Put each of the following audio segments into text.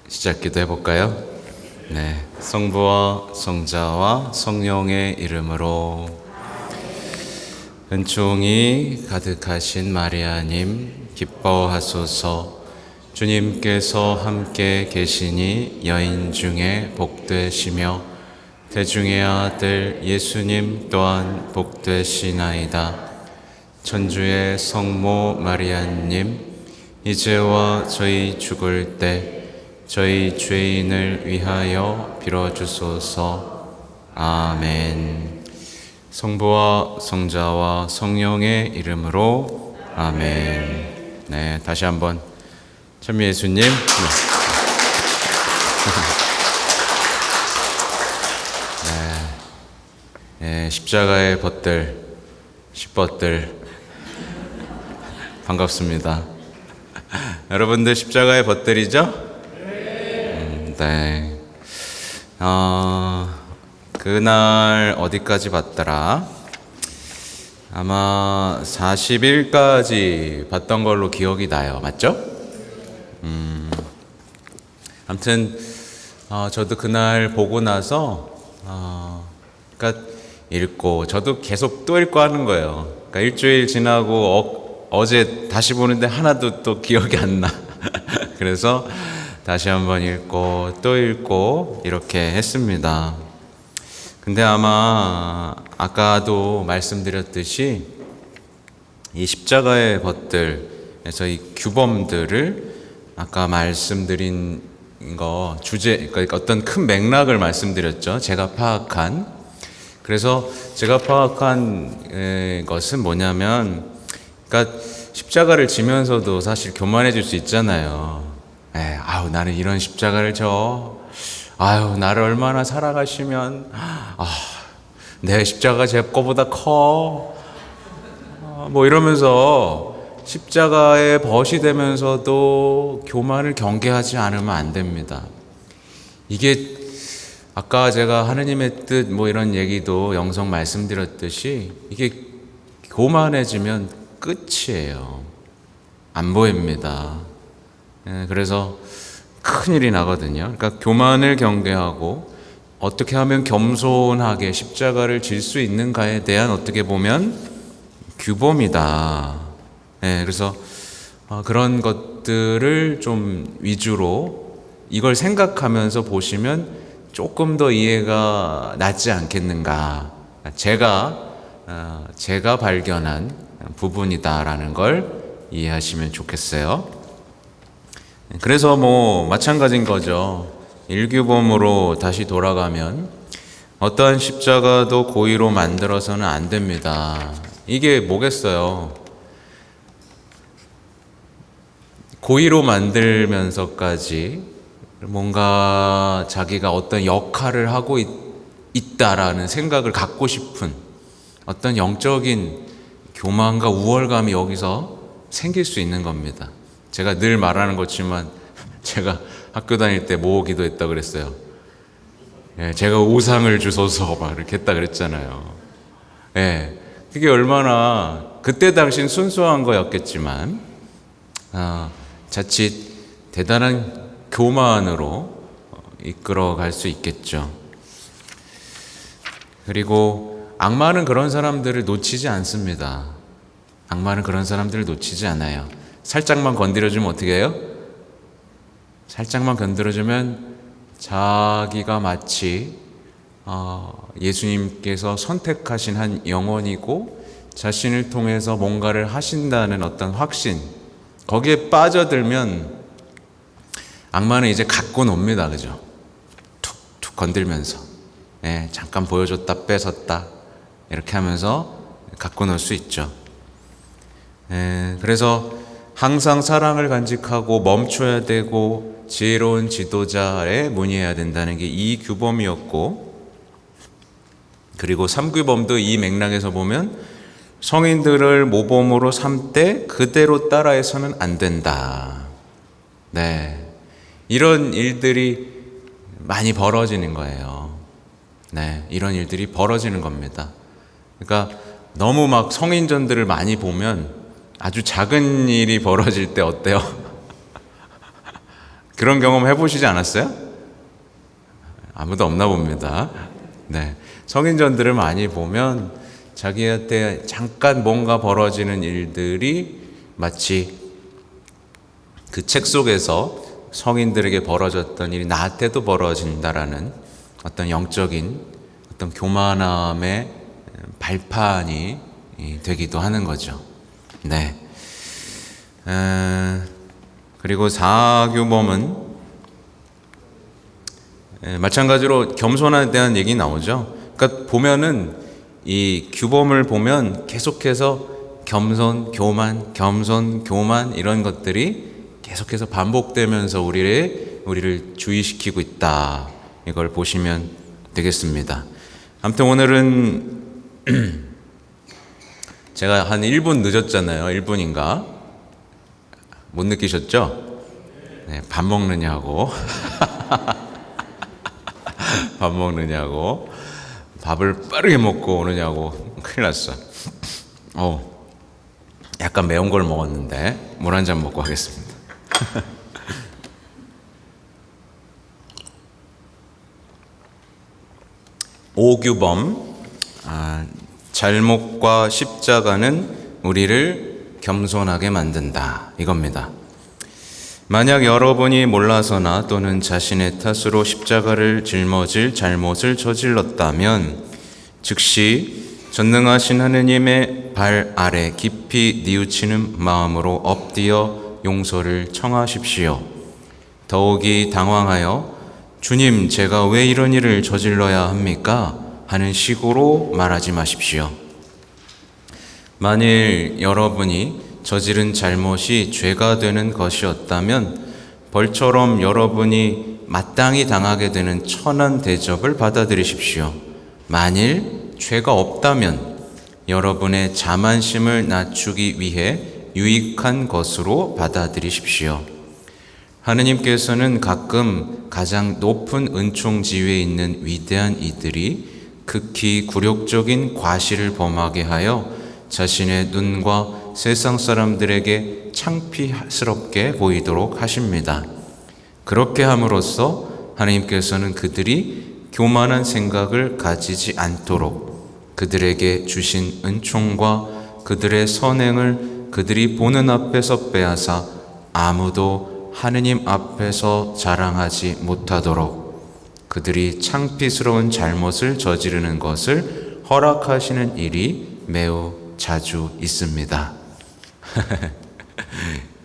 시작 기도해 볼까요? 네, 성부와 성자와 성령의 이름으로. 은총이 가득하신 마리아님 기뻐하소서. 주님께서 함께 계시니 여인 중에 복되시며 대중의 아들 예수님 또한 복되시나이다. 천주의 성모 마리아님, 이제와 저희 죽을 때 저희 죄인을 위하여 빌어주소서. 아멘. 성부와 성자와 성령의 이름으로. 아멘. 네, 다시 한번 참 예수님. 네, 십자가의 벗들, 십벗들 반갑습니다. 여러분들 십자가의 벗들이죠? 네. 그날 어디까지 봤더라? 아마 40일까지 봤던 걸로 기억이 나요. 맞죠? 아무튼 저도 그날 보고 나서 그러니까 읽고 저도 계속 또 읽고 하는 거예요. 그러니까 일주일 지나고 어제 다시 보는데 하나도 또 기억이 안 나. 그래서 다시 한번 읽고 또 읽고 이렇게 했습니다. 근데 아마 아까도 말씀드렸듯이 이 십자가의 벗들에서 이 규범들을 아까 말씀드린 거 주제, 그러니까 어떤 큰 맥락을 말씀드렸죠. 제가 파악한. 그래서 제가 파악한 것은 뭐냐면, 그러니까 십자가를 지면서도 사실 교만해질 수 있잖아요. 아유, 나는 이런 십자가를 아유, 나를 얼마나 사랑하시면, 내 십자가 제 거보다 커. 뭐 이러면서 십자가의 벗이 되면서도 교만을 경계하지 않으면 안 됩니다. 이게 아까 제가 하느님의 뜻 뭐 이런 얘기도 영성 말씀드렸듯이 이게 교만해지면 끝이에요. 안 보입니다. 그래서 큰일이 나거든요. 그러니까 교만을 경계하고 어떻게 하면 겸손하게 십자가를 질 수 있는가에 대한 어떻게 보면 규범이다. 그래서 그런 것들을 좀 위주로 이걸 생각하면서 보시면 조금 더 이해가 낫지 않겠는가. 제가 발견한 부분이다라는 걸 이해하시면 좋겠어요. 그래서 뭐 마찬가지인 거죠. 일규범으로 다시 돌아가면 어떠한 십자가도 고의로 만들어서는 안 됩니다. 이게 뭐겠어요? 고의로 만들면서까지 뭔가 자기가 어떤 역할을 하고 있다라는 생각을 갖고 싶은 어떤 영적인 교만과 우월감이 여기서 생길 수 있는 겁니다. 제가 늘 말하는 거지만 제가 학교 다닐 때 뭐 기도했다 그랬어요. 제가 우상을 주소서 막 이렇게 했다 그랬잖아요. 그게 얼마나 그때 당신 순수한 거였겠지만 자칫 대단한 교만으로 이끌어갈 수 있겠죠. 그리고 악마는 그런 사람들을 놓치지 않습니다. 악마는 그런 사람들을 놓치지 않아요. 살짝만 건드려주면 어떻게 해요? 살짝만 건드려주면 자기가 마치 예수님께서 선택하신 한 영혼이고 자신을 통해서 뭔가를 하신다는 어떤 확신, 거기에 빠져들면 악마는 이제 갖고 놉니다. 그죠? 툭툭 건들면서 잠깐 보여줬다 뺏었다 이렇게 하면서 갖고 놀 수 있죠. 그래서 항상 사랑을 간직하고 멈춰야 되고 지혜로운 지도자에 문의해야 된다는 게 이 규범이었고, 그리고 3규범도 이 맥락에서 보면 성인들을 모범으로 삼되 그대로 따라해서는 안 된다. 이런 일들이 많이 벌어지는 거예요. 이런 일들이 벌어지는 겁니다. 그러니까 너무 막 성인전들을 많이 보면 아주 작은 일이 벌어질 때 어때요? 그런 경험 해보시지 않았어요? 아무도 없나 봅니다. 네. 성인전들을 많이 보면 자기한테 잠깐 뭔가 벌어지는 일들이 마치 그 책 속에서 성인들에게 벌어졌던 일이 나한테도 벌어진다라는 어떤 영적인 어떤 교만함의 발판이 되기도 하는 거죠. 네. 그리고 사규범은 마찬가지로 겸손에 대한 얘기 나오죠. 그러니까 보면은 이 규범을 보면 계속해서 겸손, 교만 이런 것들이 계속해서 반복되면서 우리를 주의시키고 있다. 이걸 보시면 되겠습니다. 아무튼 오늘은 제가 한 1분 늦었잖아요. 1분인가? 못 느끼셨죠? 네, 밥 먹느냐고. 밥 먹느냐고. 밥을 빠르게 먹고 오느냐고. 큰일 났어. 약간 매운 걸 먹었는데 물 한 잔 먹고 하겠습니다. 오규범, 잘못과 십자가는 우리를 겸손하게 만든다. 이겁니다. 만약 여러분이 몰라서나 또는 자신의 탓으로 십자가를 짊어질 잘못을 저질렀다면 즉시 전능하신 하느님의 발 아래 깊이 뉘우치는 마음으로 엎드려 용서를 청하십시오. 더욱이 당황하여 주님, 제가 왜 이런 일을 저질러야 합니까? 하는 식으로 말하지 마십시오. 만일 여러분이 저지른 잘못이 죄가 되는 것이었다면 벌처럼 여러분이 마땅히 당하게 되는 천한 대접을 받아들이십시오. 만일 죄가 없다면 여러분의 자만심을 낮추기 위해 유익한 것으로 받아들이십시오. 하느님께서는 가끔 가장 높은 은총 지위에 있는 위대한 이들이 극히 굴욕적인 과실을 범하게 하여 자신의 눈과 세상 사람들에게 창피스럽게 보이도록 하십니다. 그렇게 함으로써 하나님께서는 그들이 교만한 생각을 가지지 않도록 그들에게 주신 은총과 그들의 선행을 그들이 보는 앞에서 빼앗아 아무도 하느님 앞에서 자랑하지 못하도록 그들이 창피스러운 잘못을 저지르는 것을 허락하시는 일이 매우 자주 있습니다.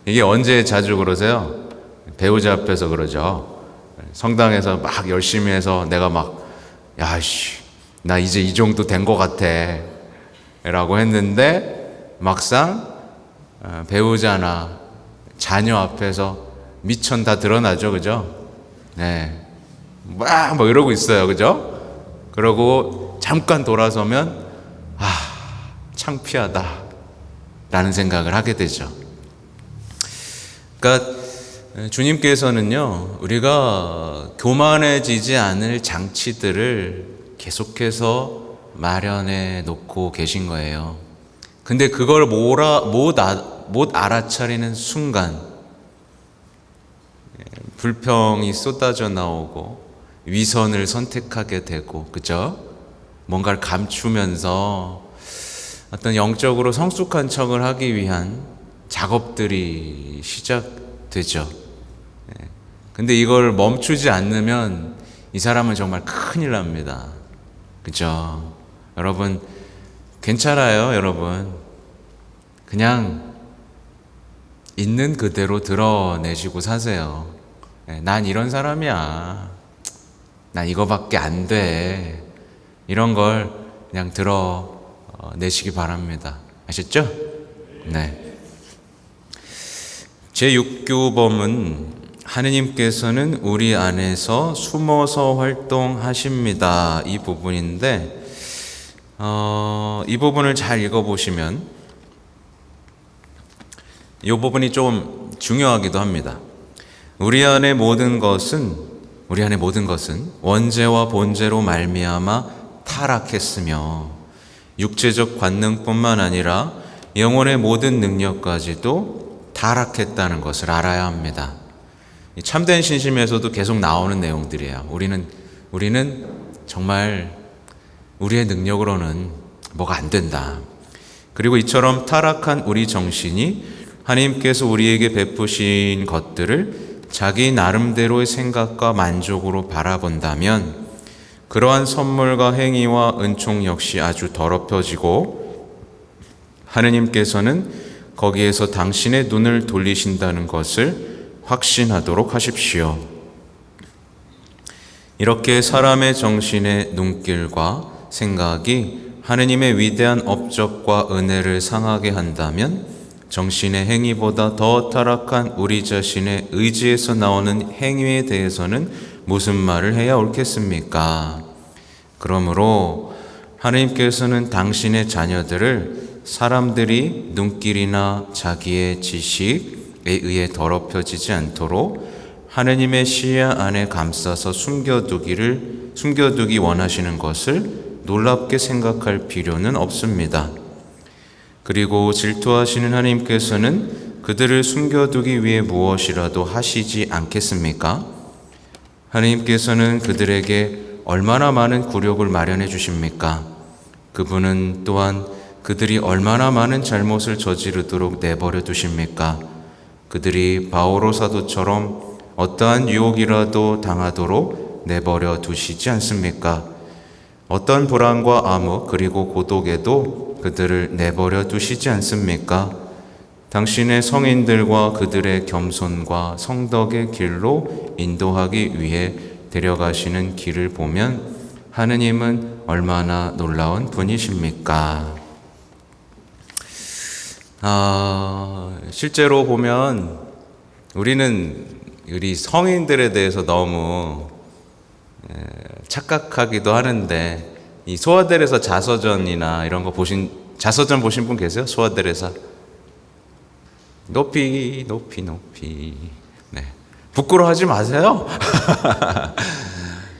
이게 언제 자주 그러세요? 배우자 앞에서 그러죠. 성당에서 막 열심히 해서 내가 막 나 이제 이 정도 된 것 같아 라고 했는데 막상 배우자나 자녀 앞에서 미천 다 드러나죠. 그죠? 네. 뭐 이러고 있어요. 그죠? 그러고 잠깐 돌아서면 창피하다 라는 생각을 하게 되죠. 그러니까 주님께서는요, 우리가 교만해지지 않을 장치들을 계속해서 마련해 놓고 계신 거예요. 근데 그걸 못 알아차리는 순간 불평이 쏟아져 나오고 위선을 선택하게 되고, 그죠? 뭔가를 감추면서 어떤 영적으로 성숙한 척을 하기 위한 작업들이 시작되죠. 근데 이걸 멈추지 않으면 이 사람은 정말 큰일 납니다. 그죠? 여러분, 괜찮아요, 여러분. 그냥 있는 그대로 드러내시고 사세요. 난 이런 사람이야. 난 이거밖에 안 돼. 이런 걸 그냥 드러내시기 바랍니다. 아셨죠? 네. 제6규범은 하느님께서는 우리 안에서 숨어서 활동하십니다. 이 부분인데, 이 부분을 잘 읽어보시면 이 부분이 좀 중요하기도 합니다. 우리 안의 모든 것은 원죄와 본죄로 말미암아 타락했으며 육체적 관능뿐만 아니라 영혼의 모든 능력까지도 타락했다는 것을 알아야 합니다. 이 참된 신심에서도 계속 나오는 내용들이에요. 우리는 정말 우리의 능력으로는 뭐가 안 된다. 그리고 이처럼 타락한 우리 정신이 하나님께서 우리에게 베푸신 것들을 자기 나름대로의 생각과 만족으로 바라본다면 그러한 선물과 행위와 은총 역시 아주 더럽혀지고 하느님께서는 거기에서 당신의 눈을 돌리신다는 것을 확신하도록 하십시오. 이렇게 사람의 정신의 눈길과 생각이 하느님의 위대한 업적과 은혜를 상하게 한다면 정신의 행위보다 더 타락한 우리 자신의 의지에서 나오는 행위에 대해서는 무슨 말을 해야 옳겠습니까? 그러므로 하느님께서는 당신의 자녀들을 사람들이 눈길이나 자기의 지식에 의해 더럽혀지지 않도록 하느님의 시야 안에 감싸서 숨겨두기 원하시는 것을 놀랍게 생각할 필요는 없습니다. 그리고 질투하시는 하나님께서는 그들을 숨겨두기 위해 무엇이라도 하시지 않겠습니까? 하나님께서는 그들에게 얼마나 많은 굴욕을 마련해 주십니까? 그분은 또한 그들이 얼마나 많은 잘못을 저지르도록 내버려 두십니까? 그들이 바오로 사도처럼 어떠한 유혹이라도 당하도록 내버려 두시지 않습니까? 어떤 불안과 암흑 그리고 고독에도 그들을 내버려 두시지 않습니까? 당신의 성인들과 그들의 겸손과 성덕의 길로 인도하기 위해 데려가시는 길을 보면 하느님은 얼마나 놀라운 분이십니까? 실제로 보면 우리 성인들에 대해서 너무 착각하기도 하는데 이 소아데레사 자서전이나 이런 거 자서전 보신 분 계세요? 소아데레사 높이 네. 부끄러워하지 마세요.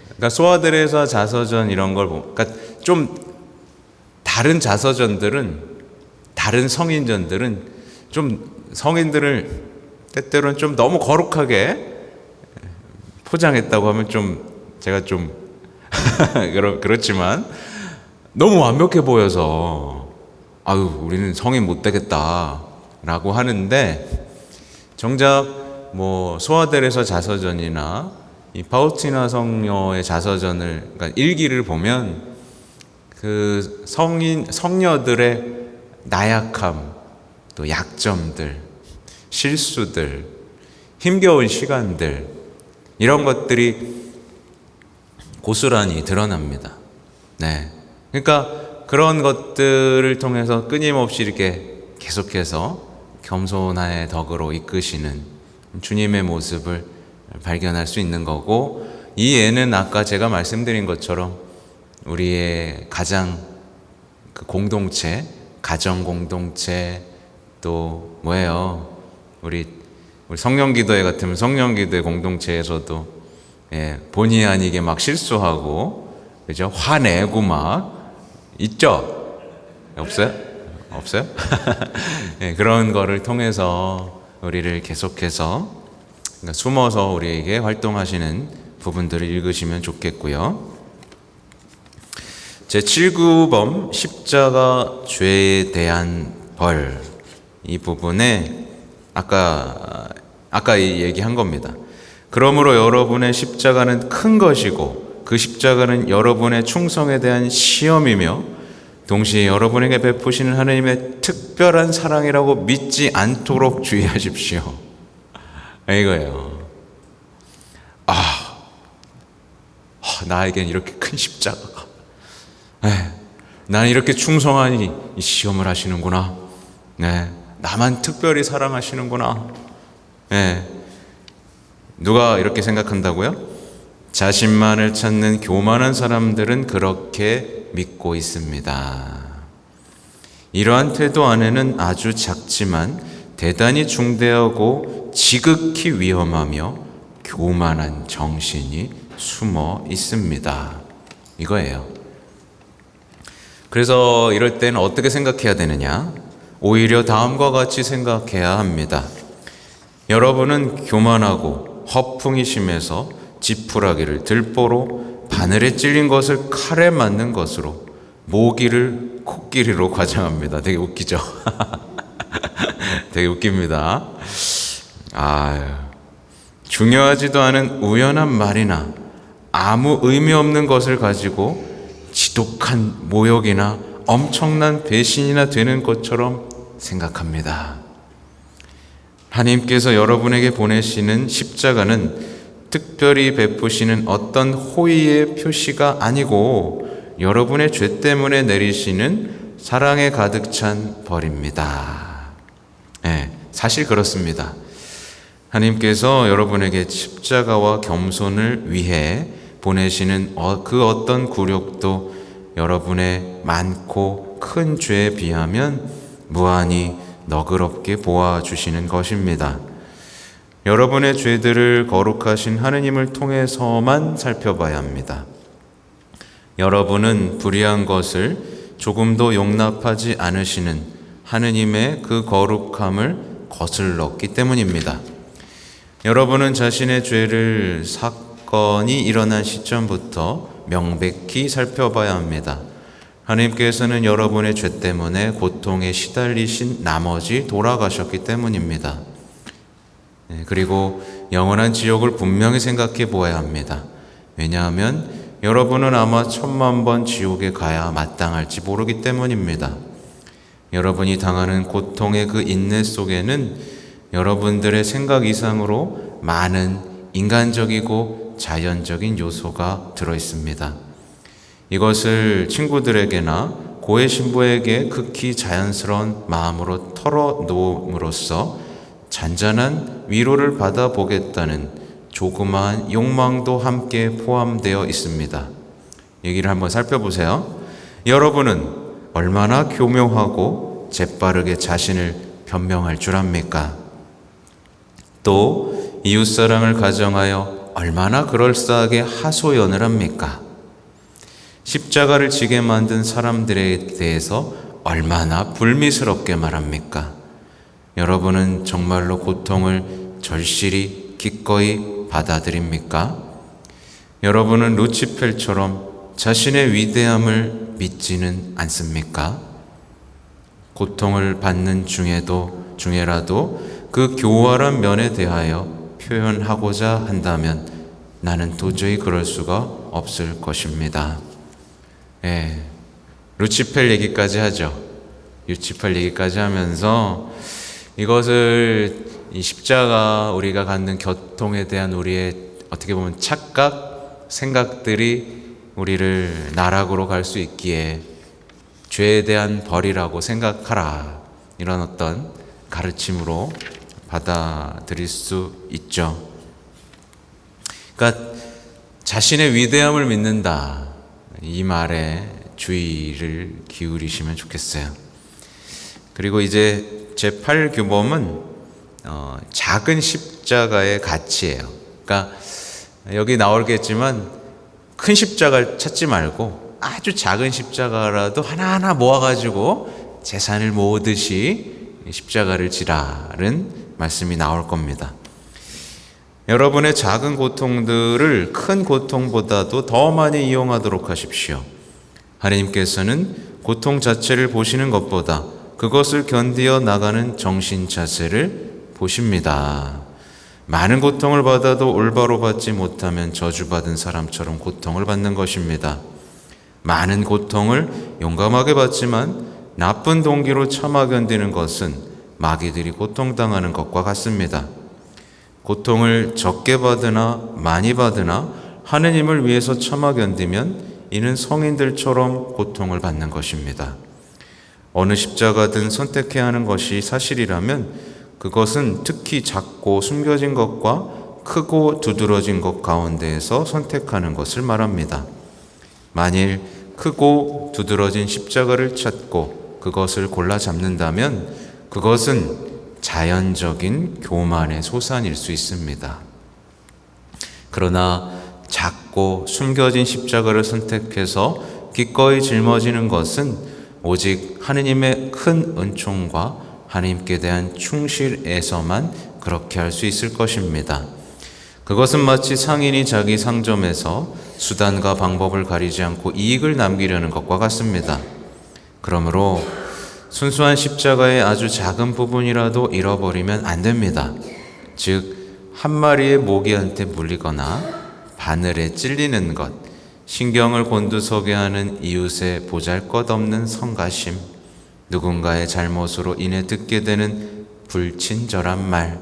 그러니까 소아데레사 자서전 이런 걸 그러니까 좀 다른 성인전들은 좀 성인들을 때때로는 좀 너무 거룩하게 포장했다고 하면 제가 그렇지만 너무 완벽해 보여서 우리는 성인 못 되겠다라고 하는데 정작 소아데레사 자서전이나 이 파우스티나 성녀의 자서전을 그러니까 일기를 보면 그 성녀들의 나약함, 또 약점들, 실수들, 힘겨운 시간들 이런 것들이 고스란히 드러납니다. 네. 그러니까 그런 것들을 통해서 끊임없이 이렇게 계속해서 겸손의 덕으로 이끄시는 주님의 모습을 발견할 수 있는 거고, 이 예는 아까 제가 말씀드린 것처럼 우리의 가장 공동체, 가정 공동체, 또 우리 성령기도회 같으면 성령기도회 공동체에서도 본의 아니게 막 실수하고, 그죠? 화내고 막 있죠? 없어요? 그런 거를 통해서 우리를 계속해서 숨어서 우리에게 활동하시는 부분들을 읽으시면 좋겠고요. 제7구범 십자가 죄에 대한 벌, 이 부분에 아까 이 얘기한 겁니다. 그러므로 여러분의 십자가는 큰 것이고 그 십자가는 여러분의 충성에 대한 시험이며 동시에 여러분에게 베푸시는 하나님의 특별한 사랑이라고 믿지 않도록 주의하십시오. 이거예요. 나에겐 이렇게 큰 십자가가, 나는 이렇게 충성하니 이 시험을 하시는구나. 나만 특별히 사랑하시는구나. 누가 이렇게 생각한다고요? 자신만을 찾는 교만한 사람들은 그렇게 믿고 있습니다. 이러한 태도 안에는 아주 작지만 대단히 중대하고 지극히 위험하며 교만한 정신이 숨어 있습니다. 이거예요. 그래서 이럴 때는 어떻게 생각해야 되느냐? 오히려 다음과 같이 생각해야 합니다. 여러분은 교만하고 허풍이 심해서 지푸라기를 들보로, 바늘에 찔린 것을 칼에 맞는 것으로, 모기를 코끼리로 과장합니다. 되게 웃기죠? 되게 웃깁니다. 중요하지도 않은 우연한 말이나 아무 의미 없는 것을 가지고 지독한 모욕이나 엄청난 배신이나 되는 것처럼 생각합니다. 하나님께서 여러분에게 보내시는 십자가는 특별히 베푸시는 어떤 호의의 표시가 아니고 여러분의 죄 때문에 내리시는 사랑에 가득 찬 벌입니다. 사실 그렇습니다. 하나님께서 여러분에게 십자가와 겸손을 위해 보내시는 그 어떤 굴욕도 여러분의 많고 큰 죄에 비하면 무한히 너그럽게 보아주시는 것입니다. 여러분의 죄들을 거룩하신 하느님을 통해서만 살펴봐야 합니다. 여러분은 불의한 것을 조금도 용납하지 않으시는 하느님의 그 거룩함을 거슬렀기 때문입니다. 여러분은 자신의 죄를 사건이 일어난 시점부터 명백히 살펴봐야 합니다. 하나님께서는 여러분의 죄 때문에 고통에 시달리신 나머지 돌아가셨기 때문입니다. 그리고 영원한 지옥을 분명히 생각해 보아야 합니다. 왜냐하면 여러분은 아마 1000만 번 지옥에 가야 마땅할지 모르기 때문입니다. 여러분이 당하는 고통의 그 인내 속에는 여러분들의 생각 이상으로 많은 인간적이고 자연적인 요소가 들어있습니다. 이것을 친구들에게나 고해 신부에게 극히 자연스러운 마음으로 털어놓음으로써 잔잔한 위로를 받아보겠다는 조그마한 욕망도 함께 포함되어 있습니다. 얘기를 한번 살펴보세요. 여러분은 얼마나 교묘하고 재빠르게 자신을 변명할 줄 압니까? 또 이웃사랑을 가정하여 얼마나 그럴싸하게 하소연을 합니까? 십자가를 지게 만든 사람들에 대해서 얼마나 불미스럽게 말합니까? 여러분은 정말로 고통을 절실히 기꺼이 받아들입니까? 여러분은 루치펠처럼 자신의 위대함을 믿지는 않습니까? 고통을 받는 중에라도 그 교활한 면에 대하여 표현하고자 한다면 나는 도저히 그럴 수가 없을 것입니다. 루치펠 얘기까지 하죠. 루치펠 얘기까지 하면서 이것을 이 십자가 우리가 갖는 고통에 대한 우리의 어떻게 보면 착각, 생각들이 우리를 나락으로 갈 수 있기에 죄에 대한 벌이라고 생각하라, 이런 어떤 가르침으로 받아들일 수 있죠. 그러니까 자신의 위대함을 믿는다, 이 말에 주의를 기울이시면 좋겠어요. 그리고 이제 제8규범은 작은 십자가의 가치예요. 그러니까 여기 나오겠지만 큰 십자가를 찾지 말고 아주 작은 십자가라도 하나하나 모아가지고 재산을 모으듯이 십자가를 지라는 말씀이 나올 겁니다. 여러분의 작은 고통들을 큰 고통보다도 더 많이 이용하도록 하십시오. 하나님께서는 고통 자체를 보시는 것보다 그것을 견디어 나가는 정신 자세를 보십니다. 많은 고통을 받아도 올바로 받지 못하면 저주받은 사람처럼 고통을 받는 것입니다. 많은 고통을 용감하게 받지만 나쁜 동기로 참아 견디는 것은 마귀들이 고통당하는 것과 같습니다. 고통을 적게 받으나 많이 받으나 하느님을 위해서 참아 견디면 이는 성인들처럼 고통을 받는 것입니다. 어느 십자가든 선택해야 하는 것이 사실이라면 그것은 특히 작고 숨겨진 것과 크고 두드러진 것 가운데에서 선택하는 것을 말합니다. 만일 크고 두드러진 십자가를 찾고 그것을 골라 잡는다면 그것은 자연적인 교만의 소산일 수 있습니다. 그러나 작고 숨겨진 십자가를 선택해서 기꺼이 짊어지는 것은 오직 하느님의 큰 은총과 하나님께 대한 충실에서만 그렇게 할 수 있을 것입니다. 그것은 마치 상인이 자기 상점에서 수단과 방법을 가리지 않고 이익을 남기려는 것과 같습니다. 그러므로 순수한 십자가의 아주 작은 부분이라도 잃어버리면 안 됩니다. 즉, 한 마리의 모기한테 물리거나 바늘에 찔리는 것, 신경을 곤두서게 하는 이웃의 보잘것없는 성가심, 누군가의 잘못으로 인해 듣게 되는 불친절한 말,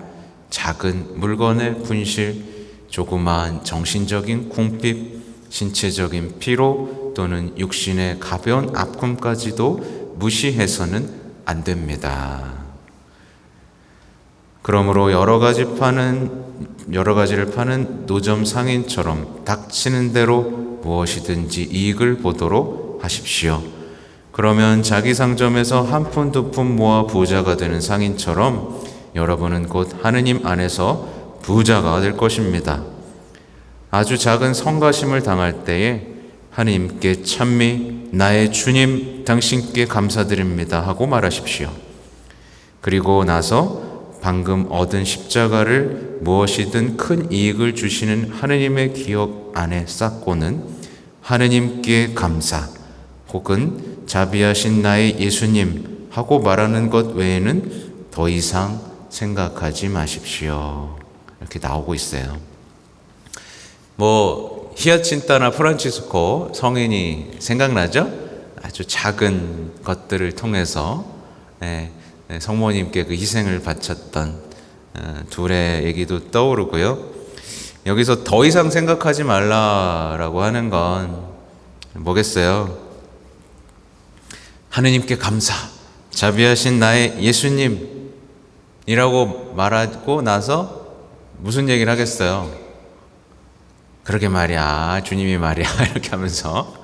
작은 물건의 분실, 조그마한 정신적인 궁핍, 신체적인 피로 또는 육신의 가벼운 아픔까지도 무시해서는 안 됩니다. 그러므로 여러 가지를 파는 노점 상인처럼 닥치는 대로 무엇이든지 이익을 보도록 하십시오. 그러면 자기 상점에서 한 푼 두 푼 모아 부자가 되는 상인처럼 여러분은 곧 하느님 안에서 부자가 될 것입니다. 아주 작은 성가심을 당할 때에 하느님께 찬미, 나의 주님, 당신께 감사드립니다 하고 말하십시오. 그리고 나서 방금 얻은 십자가를 무엇이든 큰 이익을 주시는 하느님의 기억 안에 쌓고는 하느님께 감사 혹은 자비하신 나의 예수님 하고 말하는 것 외에는 더 이상 생각하지 마십시오. 이렇게 나오고 있어요. 히아친타나 프란치스코 성인이 생각나죠? 아주 작은 것들을 통해서 성모님께 그 희생을 바쳤던 둘의 얘기도 떠오르고요. 여기서 더 이상 생각하지 말라라고 하는 건 뭐겠어요? 하느님께 감사, 자비하신 나의 예수님이라고 말하고 나서 무슨 얘기를 하겠어요? 그러게 말이야, 주님이 말이야 이렇게 하면서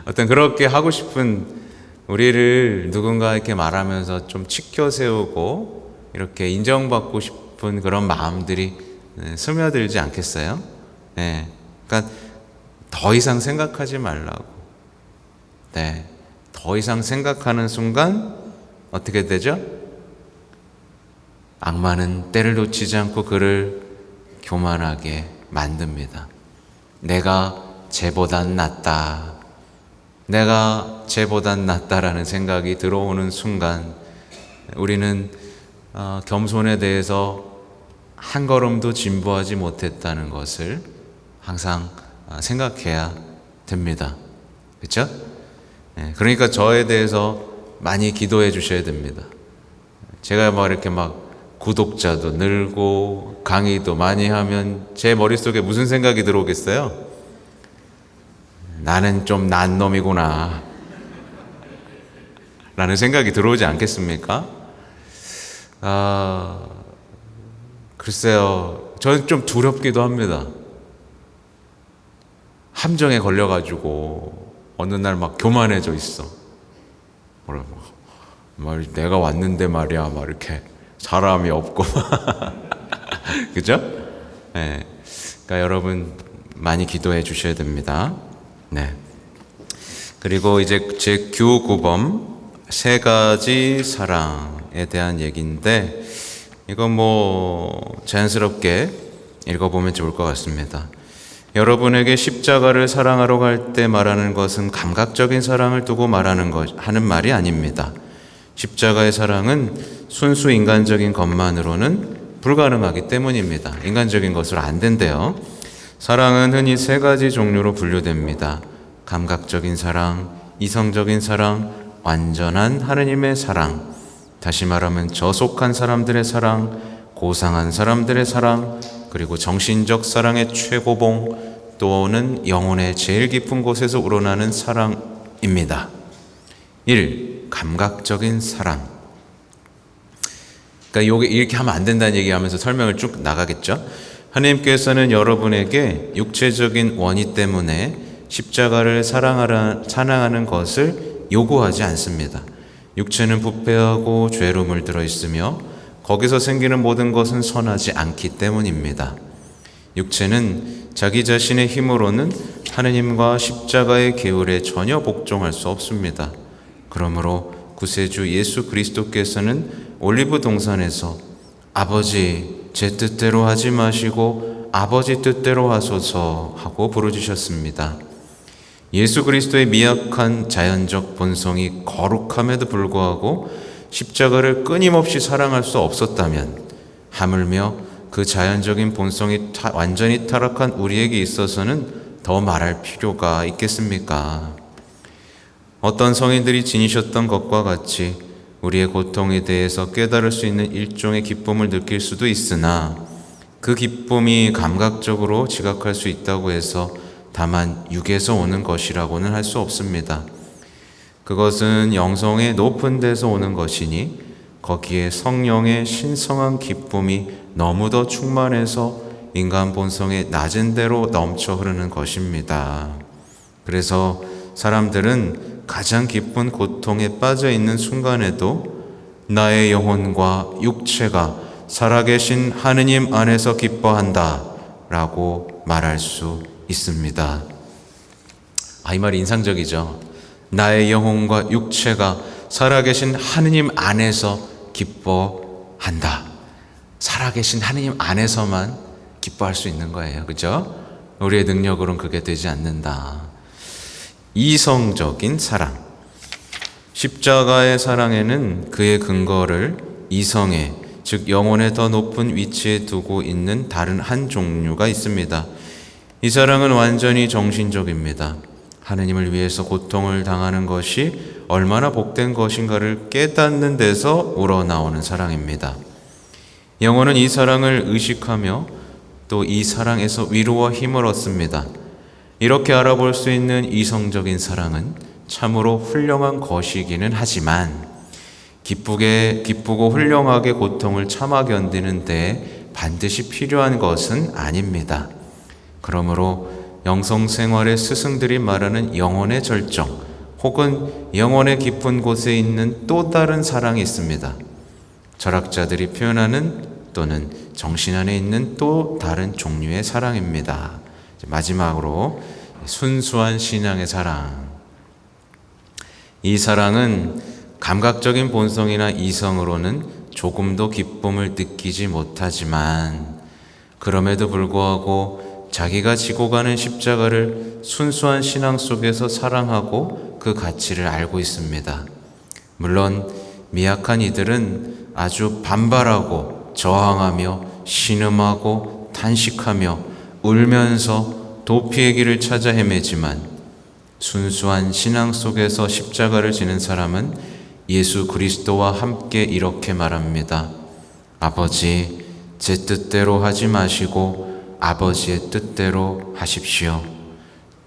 어떤 그렇게 하고 싶은 우리를 누군가 이렇게 말하면서 좀 치켜 세우고 이렇게 인정받고 싶은 그런 마음들이 스며들지 않겠어요? 네. 그러니까 더 이상 생각하지 말라고. 네. 더 이상 생각하는 순간 어떻게 되죠? 악마는 때를 놓치지 않고 그를 교만하게 만듭니다. 내가 쟤보단 낫다. 내가 쟤보단 낫다라는 생각이 들어오는 순간 우리는 겸손에 대해서 한 걸음도 진보하지 못했다는 것을 항상 생각해야 됩니다. 그렇죠? 그러니까 저에 대해서 많이 기도해 주셔야 됩니다. 제가 이렇게 구독자도 늘고 강의도 많이 하면 제 머릿속에 무슨 생각이 들어오겠어요? 나는 좀 난 놈이구나 라는 생각이 들어오지 않겠습니까? 글쎄요, 저는 좀 두렵기도 합니다. 함정에 걸려가지고 어느 날 교만해져 있어. 내가 왔는데 말이야, 이렇게 사람이 없고 그죠? 네. 그러니까 여러분 많이 기도해 주셔야 됩니다. 네. 그리고 이제 제 교9범 세 가지 사랑에 대한 얘기인데 이건 자연스럽게 읽어보면 좋을 것 같습니다. 여러분에게 십자가를 사랑하러 갈 때 말하는 것은 감각적인 사랑을 두고 하는 말이 아닙니다. 십자가의 사랑은 순수 인간적인 것만으로는 불가능하기 때문입니다. 인간적인 것으로 안 된대요. 사랑은 흔히 세 가지 종류로 분류됩니다. 감각적인 사랑, 이성적인 사랑, 완전한 하느님의 사랑. 다시 말하면 저속한 사람들의 사랑, 고상한 사람들의 사랑, 그리고 정신적 사랑의 최고봉 또는 영혼의 제일 깊은 곳에서 우러나는 사랑입니다. 1. 감각적인 사랑. 그러니까 이렇게 하면 안 된다는 얘기하면서 설명을 쭉 나가겠죠. 하나님께서는 여러분에게 육체적인 원의 때문에 십자가를 사랑하는 것을 요구하지 않습니다. 육체는 부패하고 죄로 물들어 있으며 거기서 생기는 모든 것은 선하지 않기 때문입니다. 육체는 자기 자신의 힘으로는 하느님과 십자가의 계율에 전혀 복종할 수 없습니다. 그러므로 구세주 예수 그리스도께서는 올리브 동산에서 아버지, 제 뜻대로 하지 마시고 아버지 뜻대로 하소서 하고 부르짖으셨습니다. 예수 그리스도의 미약한 자연적 본성이 거룩함에도 불구하고 십자가를 끊임없이 사랑할 수 없었다면 하물며 그 자연적인 본성이 완전히 타락한 우리에게 있어서는 더 말할 필요가 있겠습니까? 어떤 성인들이 지니셨던 것과 같이 우리의 고통에 대해서 깨달을 수 있는 일종의 기쁨을 느낄 수도 있으나 그 기쁨이 감각적으로 지각할 수 있다고 해서 다만 육에서 오는 것이라고는 할 수 없습니다. 그것은 영성의 높은 데서 오는 것이니 거기에 성령의 신성한 기쁨이 너무도 충만해서 인간 본성의 낮은 대로 넘쳐 흐르는 것입니다. 그래서 사람들은 가장 깊은 고통에 빠져 있는 순간에도 나의 영혼과 육체가 살아계신 하느님 안에서 기뻐한다 라고 말할 수 있습니다. 이 말이 인상적이죠. 나의 영혼과 육체가 살아계신 하느님 안에서 기뻐한다. 살아계신 하느님 안에서만 기뻐할 수 있는 거예요. 그죠? 우리의 능력으로는 그게 되지 않는다. 이성적인 사랑. 십자가의 사랑에는 그의 근거를 이성에, 즉 영혼의 더 높은 위치에 두고 있는 다른 한 종류가 있습니다. 이 사랑은 완전히 정신적입니다. 하느님을 위해서 고통을 당하는 것이 얼마나 복된 것인가를 깨닫는 데서 우러나오는 사랑입니다. 영혼은 이 사랑을 의식하며 또 이 사랑에서 위로와 힘을 얻습니다. 이렇게 알아볼 수 있는 이성적인 사랑은 참으로 훌륭한 것이기는 하지만 기쁘고 훌륭하게 고통을 참아 견디는 데 반드시 필요한 것은 아닙니다. 그러므로 영성생활의 스승들이 말하는 영혼의 절정 혹은 영혼의 깊은 곳에 있는 또 다른 사랑이 있습니다. 철학자들이 표현하는 또는 정신 안에 있는 또 다른 종류의 사랑입니다. 마지막으로 순수한 신앙의 사랑. 이 사랑은 감각적인 본성이나 이성으로는 조금도 기쁨을 느끼지 못하지만 그럼에도 불구하고 자기가 지고 가는 십자가를 순수한 신앙 속에서 사랑하고 그 가치를 알고 있습니다. 물론 미약한 이들은 아주 반발하고 저항하며 신음하고 탄식하며 울면서 도피의 길을 찾아 헤매지만 순수한 신앙 속에서 십자가를 지는 사람은 예수 그리스도와 함께 이렇게 말합니다. 아버지, 제 뜻대로 하지 마시고 아버지의 뜻대로 하십시오.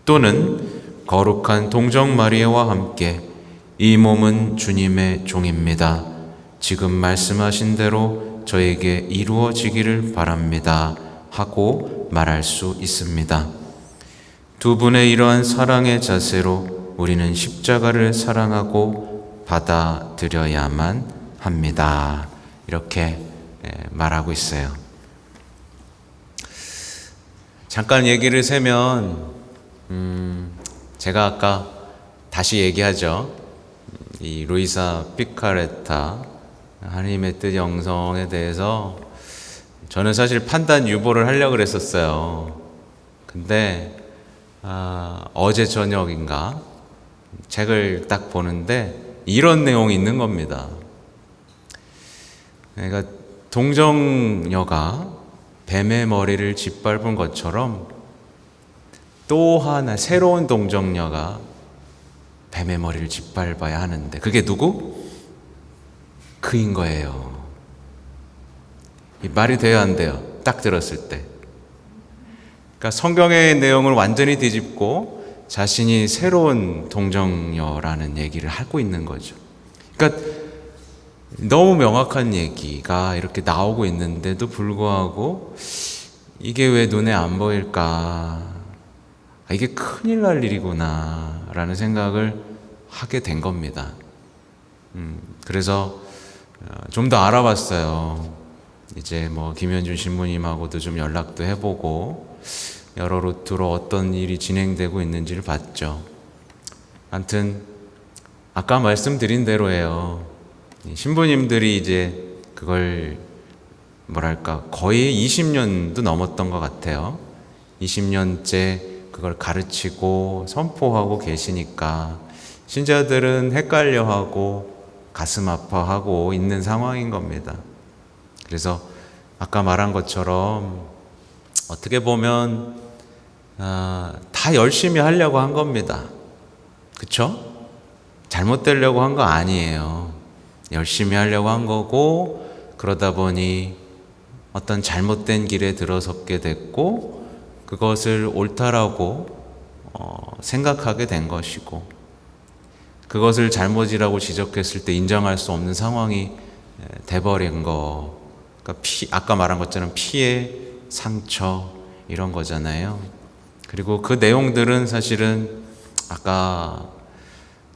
또는 거룩한 동정 마리아와 함께 이 몸은 주님의 종입니다. 지금 말씀하신 대로 저에게 이루어지기를 바랍니다. 하고 말할 수 있습니다. 두 분의 이러한 사랑의 자세로 우리는 십자가를 사랑하고 받아들여야만 합니다. 이렇게 말하고 있어요. 잠깐 얘기를 세면 제가 아까 다시 얘기하죠. 이 루이사 피카레타 하나님의 뜻 영성에 대해서 저는 사실 판단 유보를 하려고 그랬었어요. 근데 어제 저녁인가 책을 딱 보는데 이런 내용이 있는 겁니다. 그러니까 동정녀가 뱀의 머리를 짓밟은 것처럼 또 하나 새로운 동정녀가 뱀의 머리를 짓밟아야 하는데 그게 누구? 그인 거예요. 이 말이 돼야 안 돼요? 딱 들었을 때. 그러니까 성경의 내용을 완전히 뒤집고 자신이 새로운 동정녀라는 얘기를 하고 있는 거죠. 그러니까 너무 명확한 얘기가 이렇게 나오고 있는데도 불구하고 이게 왜 눈에 안 보일까? 이게 큰일 날 일이구나 라는 생각을 하게 된 겁니다. 그래서 좀 더 알아봤어요. 이제 김현준 신부님하고도 좀 연락도 해보고 여러 루트로 어떤 일이 진행되고 있는지를 봤죠. 아무튼 아까 말씀드린 대로예요. 신부님들이 이제 그걸 거의 20년도 넘었던 것 같아요. 20년째 그걸 가르치고 선포하고 계시니까 신자들은 헷갈려하고 가슴 아파하고 있는 상황인 겁니다. 그래서 아까 말한 것처럼 어떻게 보면 다 열심히 하려고 한 겁니다. 그쵸? 잘못되려고 한 거 아니에요. 열심히 하려고 한 거고, 그러다 보니 어떤 잘못된 길에 들어섰게 됐고, 그것을 옳다라고 생각하게 된 것이고, 그것을 잘못이라고 지적했을 때 인정할 수 없는 상황이 돼버린 거. 그러니까 아까 말한 것처럼 피해, 상처 이런 거잖아요. 그리고 그 내용들은 사실은 아까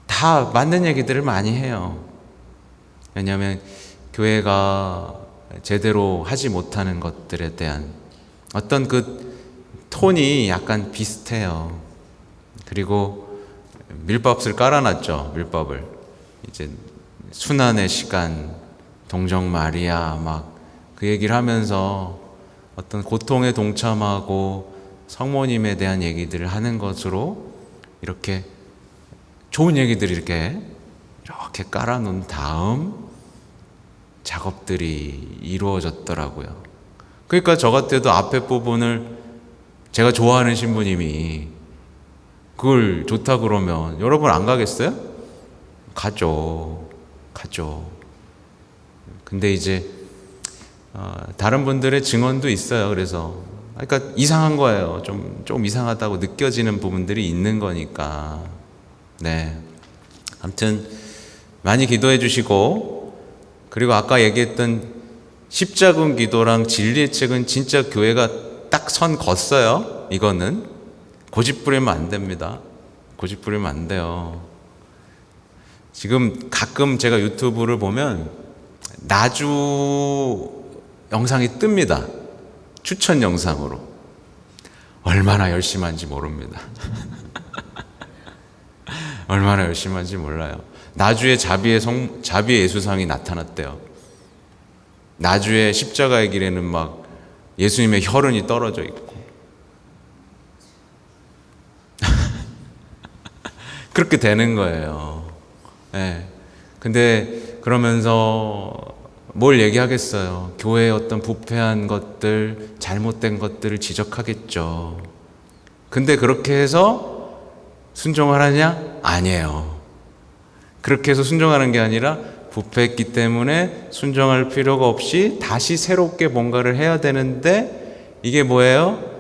다 맞는 얘기들을 많이 해요. 왜냐하면 교회가 제대로 하지 못하는 것들에 대한 어떤 그 톤이 약간 비슷해요. 그리고 밀밥을 깔아놨죠. 밀밥을 이제 순환의 시간, 동정 마리아 막 그 얘기를 하면서 어떤 고통에 동참하고 성모님에 대한 얘기들을 하는 것으로 이렇게 좋은 얘기들이 이렇게 깔아놓은 다음 작업들이 이루어졌더라고요. 그러니까 저 같아도 앞에 부분을 제가 좋아하는 신부님이 그걸 좋다 그러면 여러분 안 가겠어요? 가죠. 근데 이제 다른 분들의 증언도 있어요. 그래서 그러니까 이상한 거예요. 좀 이상하다고 느껴지는 부분들이 있는 거니까. 네. 아무튼 많이 기도해 주시고, 그리고 아까 얘기했던 십자군 기도랑 진리의 책은 진짜 교회가 딱 선 걷어요. 이거는 고집 부리면 안 됩니다. 고집 부리면 안 돼요. 지금 가끔 제가 유튜브를 보면 나주 영상이 뜹니다. 추천 영상으로. 얼마나 열심히 한지 모릅니다. 얼마나 열심히 한지 몰라요. 나주에 자비의 예수상이 나타났대요. 나주의 십자가의 길에는 막 예수님의 혈흔이 떨어져 있고 그렇게 되는 거예요. 네. 근데 그러면서 뭘 얘기하겠어요? 교회의 어떤 부패한 것들, 잘못된 것들을 지적하겠죠. 근데 그렇게 해서 순종하느냐? 아니에요. 그렇게 해서 순종하는 게 아니라 부패했기 때문에 순종할 필요가 없이 다시 새롭게 뭔가를 해야 되는데, 이게 뭐예요?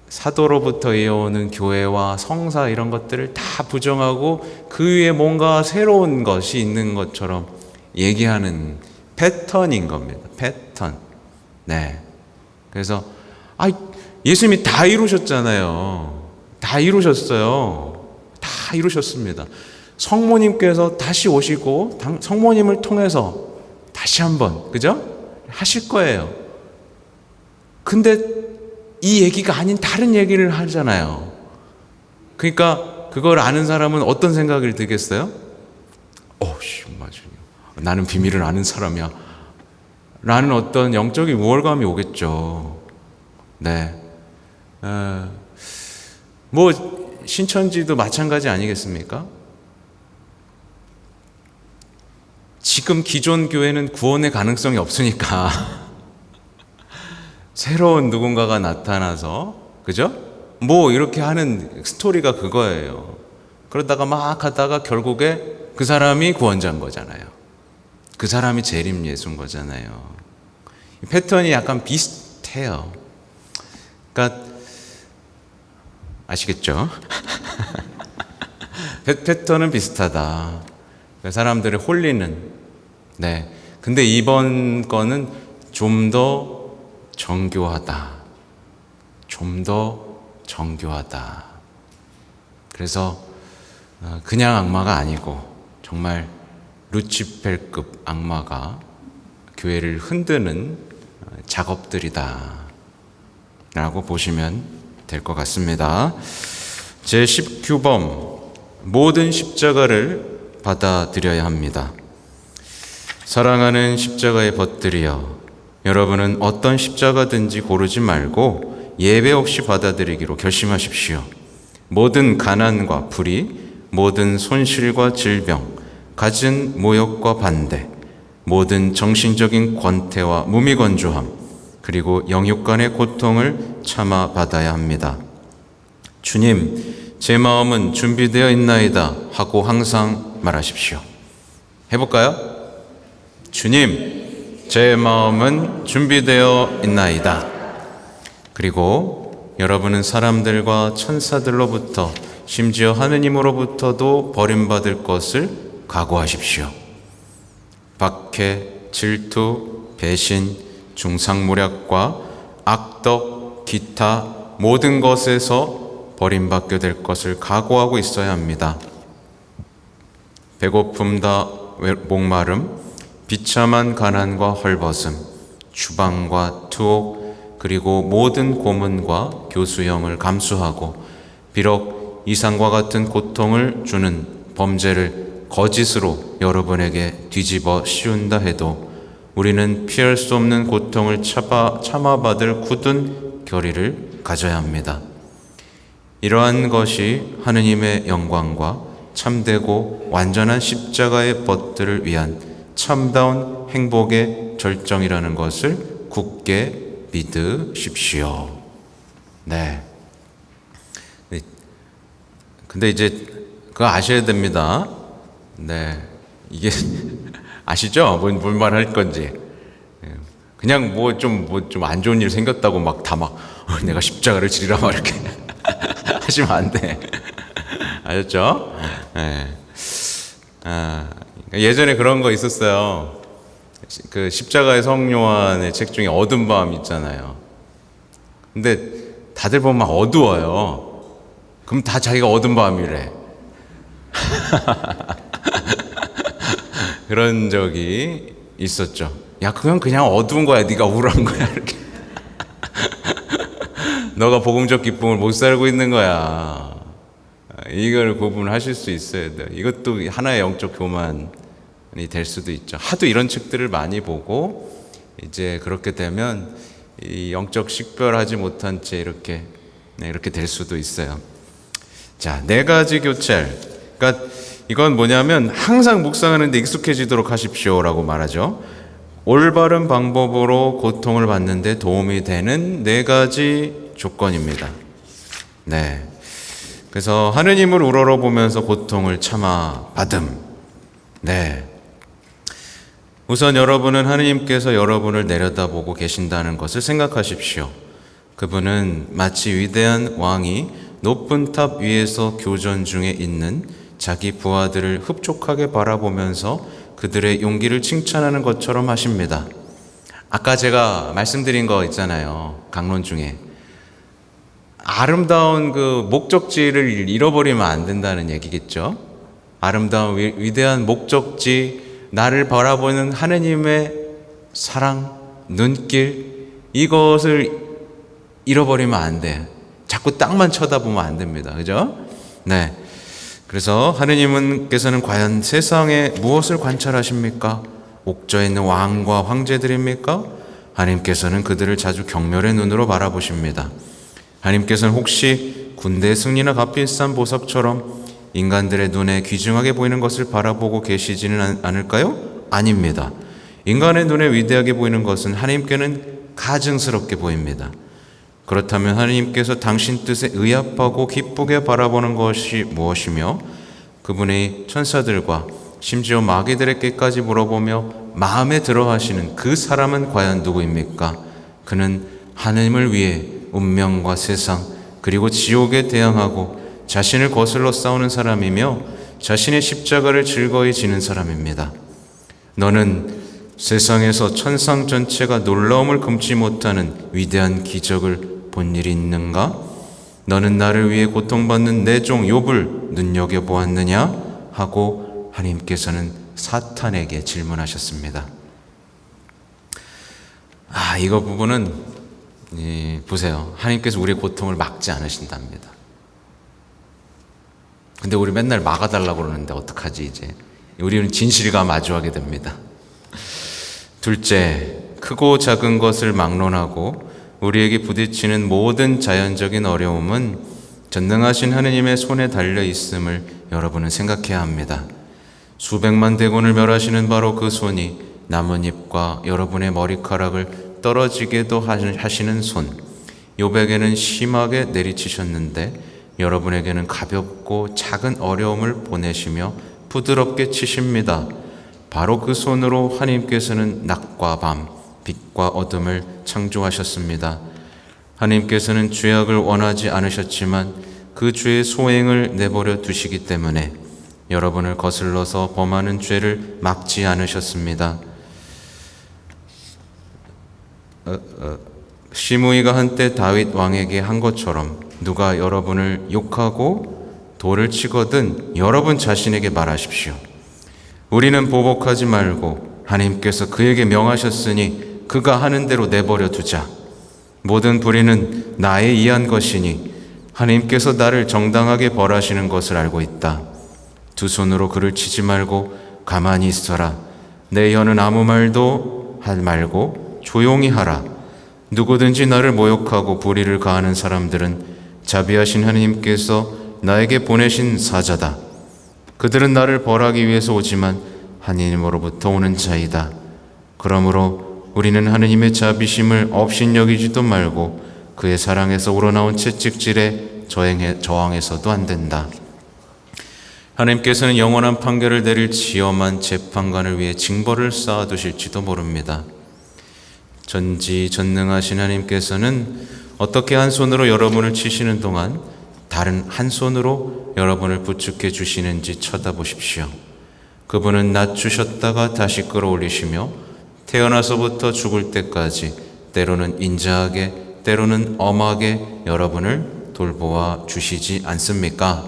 사도로부터 이어오는 교회와 성사 이런 것들을 다 부정하고 그 위에 뭔가 새로운 것이 있는 것처럼 얘기하는 패턴인 겁니다. 패턴. 네. 그래서 예수님이 다 이루셨잖아요. 다 이루셨어요. 다 이루셨습니다. 성모님께서 다시 오시고 성모님을 통해서 다시 한번, 그죠? 하실 거예요. 근데 이 얘기가 아닌 다른 얘기를 하잖아요. 그러니까 그걸 아는 사람은 어떤 생각을 들겠어요? 맞아. 나는 비밀을 아는 사람이야. 라는 어떤 영적인 우월감이 오겠죠. 네. 신천지도 마찬가지 아니겠습니까? 지금 기존 교회는 구원의 가능성이 없으니까 새로운 누군가가 나타나서, 그죠? 이렇게 하는 스토리가 그거예요. 그러다가 막 하다가 결국에 그 사람이 구원자인 거잖아요. 그 사람이 재림 예수인 거잖아요. 패턴이 약간 비슷해요. 그러니까 아시겠죠? 패턴은 비슷하다. 사람들을 홀리는. 네. 근데 이번 거는 좀 더 정교하다. 좀 더 정교하다. 그래서 그냥 악마가 아니고 정말 루치펠급 악마가 교회를 흔드는 작업들이다 라고 보시면 될 것 같습니다. 제19번, 모든 십자가를 받아들여야 합니다. 사랑하는 십자가의 벗들이여, 여러분은 어떤 십자가든지 고르지 말고 예외 없이 받아들이기로 결심하십시오. 모든 가난과 불의, 모든 손실과 질병, 갖은 모욕과 반대, 모든 정신적인 권태와 무미건조함, 그리고 영육 간의 고통을 참아 받아야 합니다. 주님, 제 마음은 준비되어 있나이다 하고 항상 말하십시오. 해볼까요? 주님, 제 마음은 준비되어 있나이다. 그리고 여러분은 사람들과 천사들로부터 심지어 하느님으로부터도 버림받을 것을 각오하십시오. 박해, 질투, 배신, 중상모략과 악덕, 기타 모든 것에서 버림받게 될 것을 각오하고 있어야 합니다. 배고픔과 목마름, 비참한 가난과 헐벗음, 추방과 투옥, 그리고 모든 고문과 교수형을 감수하고 비록 이상과 같은 고통을 주는 범죄를 거짓으로 여러분에게 뒤집어 씌운다 해도 우리는 피할 수 없는 고통을 참아받을 굳은 결의를 가져야 합니다. 이러한 것이 하느님의 영광과 참되고 완전한 십자가의 벗들을 위한 참다운 행복의 절정이라는 것을 굳게 믿으십시오. 네. 근데 이제 그거 아셔야 됩니다. 네. 이게 아시죠? 뭔 말 할 건지. 그냥 뭐 좀 안 좋은 일 생겼다고 막 내가 십자가를 지리라 막 이렇게 하시면 안 돼. 아셨죠? 네. 예전에 그런 거 있었어요. 그 십자가의 성요한의 책 중에 어두운 밤 있잖아요. 근데 다들 보면 막 어두워요. 그럼 다 자기가 어두운 밤이래. 그런 적이 있었죠. 야, 그건 그냥 어두운 거야. 네가 우울한 거야. 이렇게. 너가 복음적 기쁨을 못 살고 있는 거야. 이걸 구분하실 수 있어야 돼요. 이것도 하나의 영적 교만이 될 수도 있죠. 하도 이런 책들을 많이 보고 이제 그렇게 되면 이 영적 식별하지 못한 채 이렇게 될 수도 있어요. 자, 4가지 교찰. 그러니까 이건 뭐냐면 항상 묵상하는데 익숙해지도록 하십시오라고 말하죠. 올바른 방법으로 고통을 받는데 도움이 되는 4가지 조건입니다. 네. 그래서 하느님을 우러러보면서 고통을 참아 받음. 네. 우선 여러분은 하느님께서 여러분을 내려다보고 계신다는 것을 생각하십시오. 그분은 마치 위대한 왕이 높은 탑 위에서 교전 중에 있는 자기 부하들을 흡족하게 바라보면서 그들의 용기를 칭찬하는 것처럼 하십니다. 아까 제가 말씀드린 거 있잖아요. 강론 중에. 아름다운 그 목적지를 잃어버리면 안 된다는 얘기겠죠. 아름다운 위대한 목적지, 나를 바라보는 하느님의 사랑, 눈길, 이것을 잃어버리면 안 돼. 자꾸 땅만 쳐다보면 안 됩니다. 그죠? 네. 그래서 하느님께서는 과연 세상에 무엇을 관찰하십니까? 옥저에 있는 왕과 황제들입니까? 하느님께서는 그들을 자주 경멸의 눈으로 바라보십니다. 하느님께서는 혹시 군대의 승리나 값비싼 보석처럼 인간들의 눈에 귀중하게 보이는 것을 바라보고 계시지는 않을까요? 아닙니다. 인간의 눈에 위대하게 보이는 것은 하느님께는 가증스럽게 보입니다. 그렇다면 하느님께서 당신 뜻에 의합하고 기쁘게 바라보는 것이 무엇이며 그분의 천사들과 심지어 마귀들에게까지 물어보며 마음에 들어 하시는 그 사람은 과연 누구입니까? 그는 하느님을 위해 운명과 세상 그리고 지옥에 대항하고 자신을 거슬러 싸우는 사람이며 자신의 십자가를 즐거이 지는 사람입니다. 너는 세상에서 천상 전체가 놀라움을 금치 못하는 위대한 기적을 본 일이 있는가? 너는 나를 위해 고통받는 내 종 욥을 눈여겨보았느냐? 하고 하나님께서는 사탄에게 질문하셨습니다. 이거 부분은 보세요. 하나님께서 우리의 고통을 막지 않으신답니다. 근데 우리 맨날 막아달라고 그러는데 어떡하지 이제? 우리는 진실과 마주하게 됩니다. 둘째, 크고 작은 것을 막론하고 우리에게 부딪히는 모든 자연적인 어려움은 전능하신 하느님의 손에 달려 있음을 여러분은 생각해야 합니다. 수백만 대군을 멸하시는 바로 그 손이 나뭇잎과 여러분의 머리카락을 떨어지게도 하시는 손, 욥에게는 심하게 내리치셨는데 여러분에게는 가볍고 작은 어려움을 보내시며 부드럽게 치십니다. 바로 그 손으로 하나님께서는 낮과 밤, 빛과 어둠을 창조하셨습니다. 하나님께서는 죄악을 원하지 않으셨지만 그 죄의 소행을 내버려 두시기 때문에 여러분을 거슬러서 범하는 죄를 막지 않으셨습니다. 시므이가 한때 다윗 왕에게 한 것처럼 누가 여러분을 욕하고 돌을 치거든 여러분 자신에게 말하십시오. 우리는 보복하지 말고 하나님께서 그에게 명하셨으니 그가 하는 대로 내버려 두자. 모든 불의는 나에 의한 것이니 하나님께서 나를 정당하게 벌하시는 것을 알고 있다. 두 손으로 그를 치지 말고 가만히 있어라. 내 혀는 아무 말도 하지 말고 조용히 하라. 누구든지 나를 모욕하고 불의를 가하는 사람들은 자비하신 하나님께서 나에게 보내신 사자다. 그들은 나를 벌하기 위해서 오지만 하나님으로부터 오는 자이다. 그러므로 우리는 하나님의 자비심을 업신여기지도 말고 그의 사랑에서 우러나온 채찍질에 저항해서도 안 된다. 하나님께서는 영원한 판결을 내릴 지엄한 재판관을 위해 징벌을 쌓아두실지도 모릅니다. 전지전능하신 하나님께서는 어떻게 한 손으로 여러분을 치시는 동안 다른 한 손으로 여러분을 부축해 주시는지 쳐다보십시오. 그분은 낮추셨다가 다시 끌어올리시며 태어나서부터 죽을 때까지 때로는 인자하게 때로는 엄하게 여러분을 돌보아 주시지 않습니까?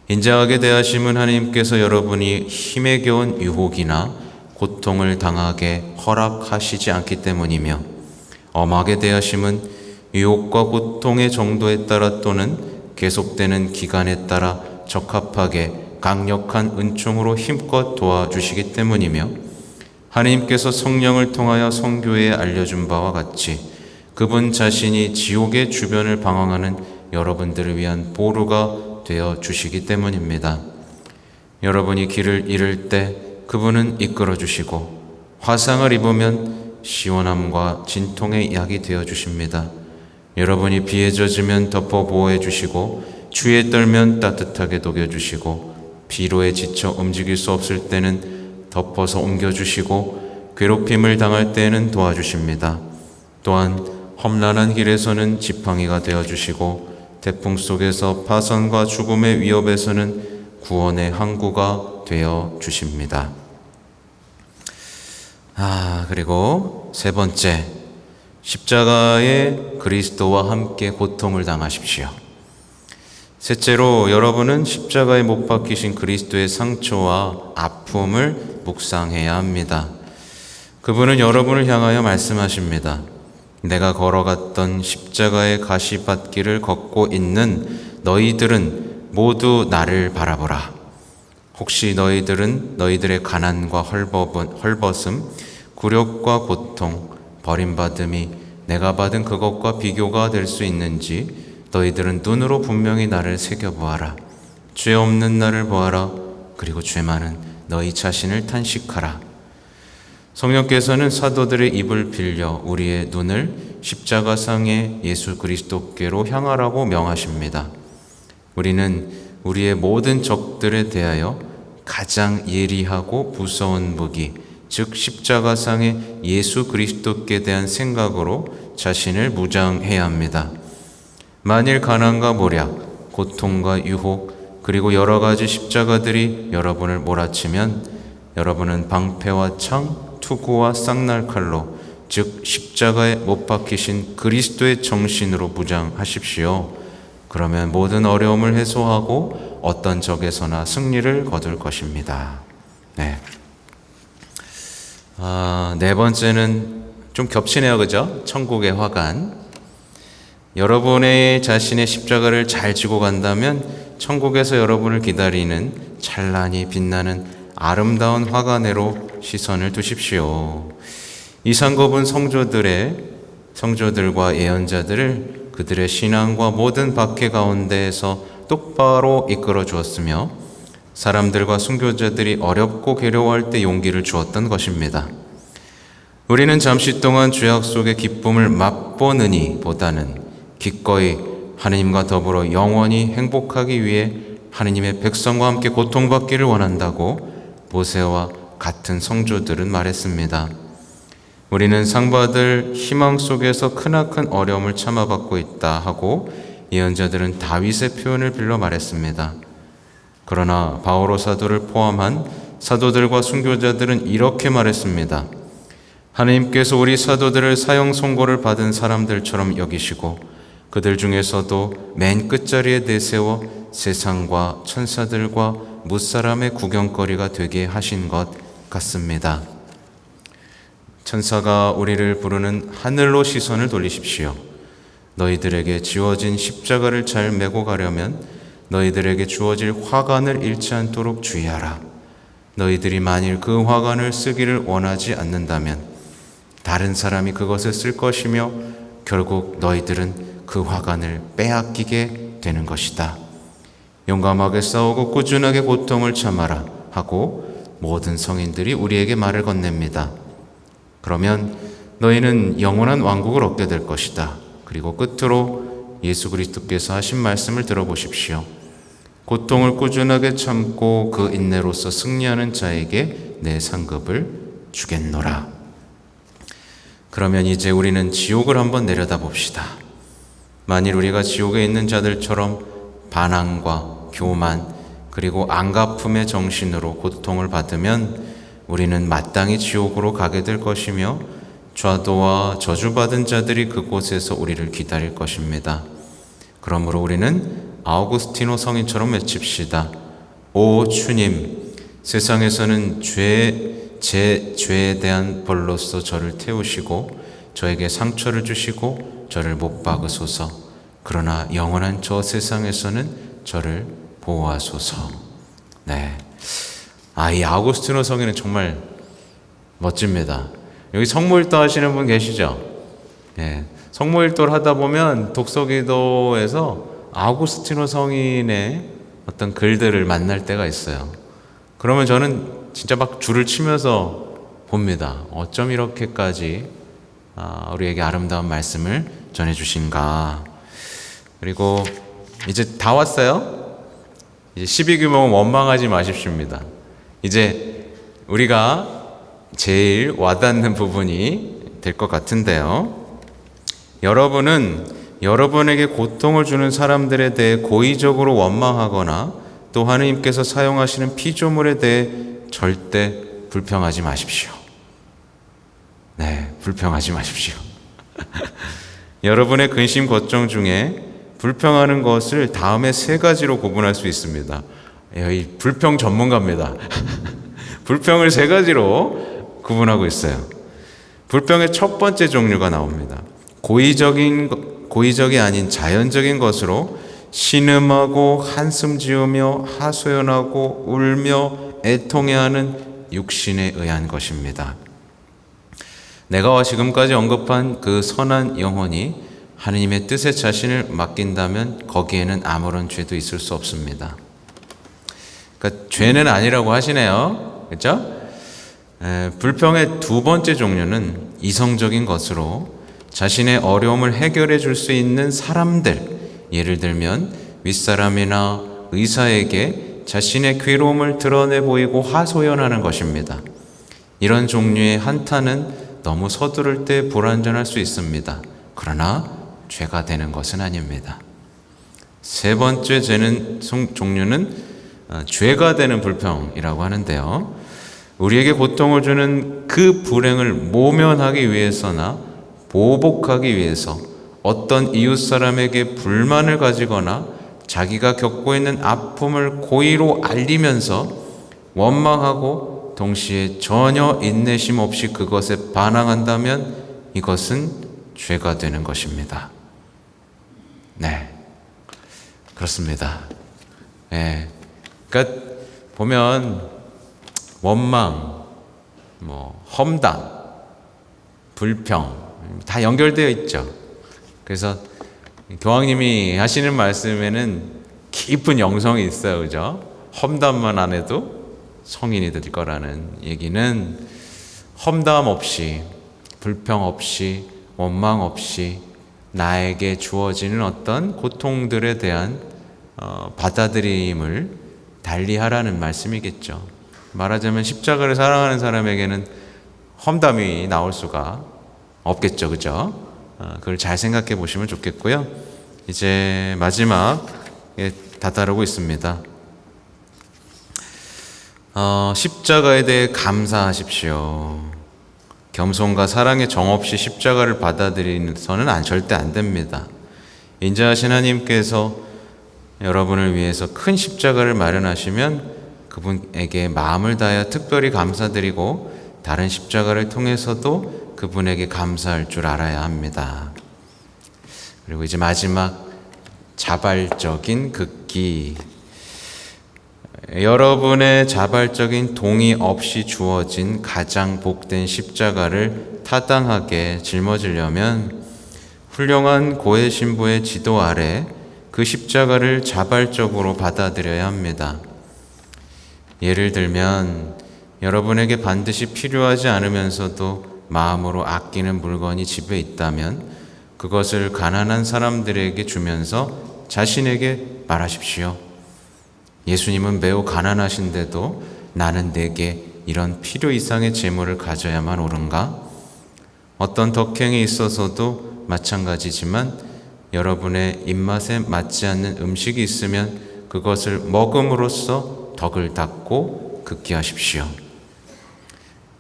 인자하게 대하심은 하나님께서 여러분이 힘에 겨운 유혹이나 고통을 당하게 허락하시지 않기 때문이며, 엄하게 대하심은 유혹과 고통의 정도에 따라 또는 계속되는 기간에 따라 적합하게 강력한 은총으로 힘껏 도와주시기 때문이며, 하나님께서 성령을 통하여 성교회에 알려준 바와 같이 그분 자신이 지옥의 주변을 방황하는 여러분들을 위한 보루가 되어 주시기 때문입니다. 여러분이 길을 잃을 때 그분은 이끌어 주시고, 화상을 입으면 시원함과 진통의 약이 되어 주십니다. 여러분이 비에 젖으면 덮어 보호해 주시고, 추위에 떨면 따뜻하게 녹여 주시고, 피로에 지쳐 움직일 수 없을 때는 덮어서 옮겨 주시고, 괴롭힘을 당할 때에는 도와주십니다. 또한 험난한 길에서는 지팡이가 되어 주시고, 태풍 속에서 파선과 죽음의 위협에서는 구원의 항구가 되어 주십니다. 그리고 세 번째, 십자가의 그리스도와 함께 고통을 당하십시오. 셋째로, 여러분은 십자가에 못 박히신 그리스도의 상처와 아픔을 묵상해야 합니다. 그분은 여러분을 향하여 말씀하십니다. 내가 걸어갔던 십자가의 가시밭길을 걷고 있는 너희들은 모두 나를 바라보라. 혹시 너희들은 너희들의 가난과 헐벗음, 굴욕과 고통, 버림받음이 내가 받은 그것과 비교가 될 수 있는지 너희들은 눈으로 분명히 나를 새겨보아라. 죄 없는 나를 보아라. 그리고 죄 많은 너희 자신을 탄식하라. 성령께서는 사도들의 입을 빌려 우리의 눈을 십자가상의 예수 그리스도께로 향하라고 명하십니다. 우리는 우리의 모든 적들에 대하여 가장 예리하고 무서운 무기, 즉 십자가상의 예수 그리스도께 대한 생각으로 자신을 무장해야 합니다. 만일 가난과 모략, 고통과 유혹, 그리고 여러 가지 십자가들이 여러분을 몰아치면 여러분은 방패와 창, 투구와 쌍날칼로, 즉 십자가에 못 박히신 그리스도의 정신으로 무장하십시오. 그러면 모든 어려움을 해소하고 어떤 적에서나 승리를 거둘 것입니다. 네 번째는 좀 겹치네요, 그죠? 천국의 화관. 여러분의 자신의 십자가를 잘 지고 간다면 천국에서 여러분을 기다리는 찬란히 빛나는 아름다운 화관으로 시선을 두십시오. 이 상급은 성조들과 예언자들을 그들의 신앙과 모든 박해 가운데에서 똑바로 이끌어 주었으며 사람들과 순교자들이 어렵고 괴로워할 때 용기를 주었던 것입니다. 우리는 잠시 동안 죄악 속의 기쁨을 맛보느니 보다는 기꺼이 하느님과 더불어 영원히 행복하기 위해 하느님의 백성과 함께 고통받기를 원한다고 모세와 같은 성조들은 말했습니다. 우리는 상받을 희망 속에서 크나큰 어려움을 참아받고 있다 하고 예언자들은 다윗의 표현을 빌려 말했습니다. 그러나 바오로 사도를 포함한 사도들과 순교자들은 이렇게 말했습니다. 하느님께서 우리 사도들을 사형 선고를 받은 사람들처럼 여기시고 그들 중에서도 맨 끝자리에 내세워 세상과 천사들과 무사람의 구경거리가 되게 하신 것 같습니다. 천사가 우리를 부르는 하늘로 시선을 돌리십시오. 너희들에게 지워진 십자가를 잘 메고 가려면 너희들에게 주어질 화관을 잃지 않도록 주의하라. 너희들이 만일 그 화관을 쓰기를 원하지 않는다면 다른 사람이 그것을 쓸 것이며 결국 너희들은 그 화관을 빼앗기게 되는 것이다. 용감하게 싸우고 꾸준하게 고통을 참아라 하고 모든 성인들이 우리에게 말을 건넵니다. 그러면 너희는 영원한 왕국을 얻게 될 것이다. 그리고 끝으로 예수 그리스도께서 하신 말씀을 들어보십시오. 고통을 꾸준하게 참고 그 인내로서 승리하는 자에게 내 상급을 주겠노라. 그러면 이제 우리는 지옥을 한번 내려다 봅시다. 만일 우리가 지옥에 있는 자들처럼 반항과 교만 그리고 안갚음의 정신으로 고통을 받으면 우리는 마땅히 지옥으로 가게 될 것이며 좌도와 저주받은 자들이 그곳에서 우리를 기다릴 것입니다. 그러므로 우리는 아우구스티노 성인처럼 외칩시다. 오 주님, 세상에서는 제 죄에 대한 벌로서 저를 태우시고 저에게 상처를 주시고 저를 못 박으소서. 그러나 영원한 저 세상에서는 저를 보호하소서. 네. 이 아우구스티노 성인은 정말 멋집니다. 여기 성모일도 하시는 분 계시죠? 네. 성모일도를 하다 보면 독서기도에서 아우구스티노 성인의 어떤 글들을 만날 때가 있어요. 그러면 저는 진짜 막 줄을 치면서 봅니다. 어쩜 이렇게까지 우리에게 아름다운 말씀을 전해주신가. 그리고 이제 다 왔어요. 이제 12규명은 원망하지 마십시오입니다. 이제 우리가 제일 와닿는 부분이 될 것 같은데요. 여러분은 여러분에게 고통을 주는 사람들에 대해 고의적으로 원망하거나 또 하느님께서 사용하시는 피조물에 대해 절대 불평하지 마십시오. 네, 불평하지 마십시오. 여러분의 근심 걱정 중에 불평하는 것을 다음에 3가지로 구분할 수 있습니다. 이 불평 전문가입니다. 불평을 3가지로 구분하고 있어요. 불평의 첫 번째 종류가 나옵니다. 고의적이 아닌 자연적인 것으로 신음하고 한숨 지으며 하소연하고 울며 애통해하는 육신에 의한 것입니다. 내가 지금까지 언급한 그 선한 영혼이 하느님의 뜻에 자신을 맡긴다면 거기에는 아무런 죄도 있을 수 없습니다. 그러니까 죄는 아니라고 하시네요. 그렇죠? 불평의 두 번째 종류는 이성적인 것으로 자신의 어려움을 해결해 줄 수 있는 사람들, 예를 들면 윗사람이나 의사에게 자신의 괴로움을 드러내 보이고 하소연하는 것입니다. 이런 종류의 한탄은 너무 서두를 때 불완전할 수 있습니다. 그러나 죄가 되는 것은 아닙니다. 세 번째 종류는 죄가 되는 불평이라고 하는데요. 우리에게 고통을 주는 그 불행을 모면하기 위해서나 보복하기 위해서 어떤 이웃 사람에게 불만을 가지거나 자기가 겪고 있는 아픔을 고의로 알리면서 원망하고 동시에 전혀 인내심 없이 그것에 반항한다면 이것은 죄가 되는 것입니다. 네, 그렇습니다. 네, 그러니까 보면 원망, 험담, 불평, 다 연결되어 있죠. 그래서 교황님이 하시는 말씀에는 깊은 영성이 있어요. 그죠? 험담만 안 해도 성인이 될 거라는 얘기는 험담 없이, 불평 없이, 원망 없이 나에게 주어지는 어떤 고통들에 대한 받아들임을 달리하라는 말씀이겠죠. 말하자면 십자가를 사랑하는 사람에게는 험담이 나올 수가 없겠죠. 그죠? 그걸 잘 생각해 보시면 좋겠고요. 이제 마지막에 다다르고 있습니다. 십자가에 대해 감사하십시오. 겸손과 사랑의 정없이 십자가를 받아들이서는 절대 안 됩니다. 인자하신 하나님께서 여러분을 위해서 큰 십자가를 마련하시면 그분에게 마음을 다하여 특별히 감사드리고 다른 십자가를 통해서도 그분에게 감사할 줄 알아야 합니다. 그리고 이제 마지막 자발적인 극기. 여러분의 자발적인 동의 없이 주어진 가장 복된 십자가를 타당하게 짊어지려면 훌륭한 고해 신부의 지도 아래 그 십자가를 자발적으로 받아들여야 합니다. 예를 들면 여러분에게 반드시 필요하지 않으면서도 마음으로 아끼는 물건이 집에 있다면 그것을 가난한 사람들에게 주면서 자신에게 말하십시오. 예수님은 매우 가난하신데도 나는 내게 이런 필요 이상의 재물을 가져야만 옳은가? 어떤 덕행에 있어서도 마찬가지지만 여러분의 입맛에 맞지 않는 음식이 있으면 그것을 먹음으로써 덕을 닦고 극기하십시오.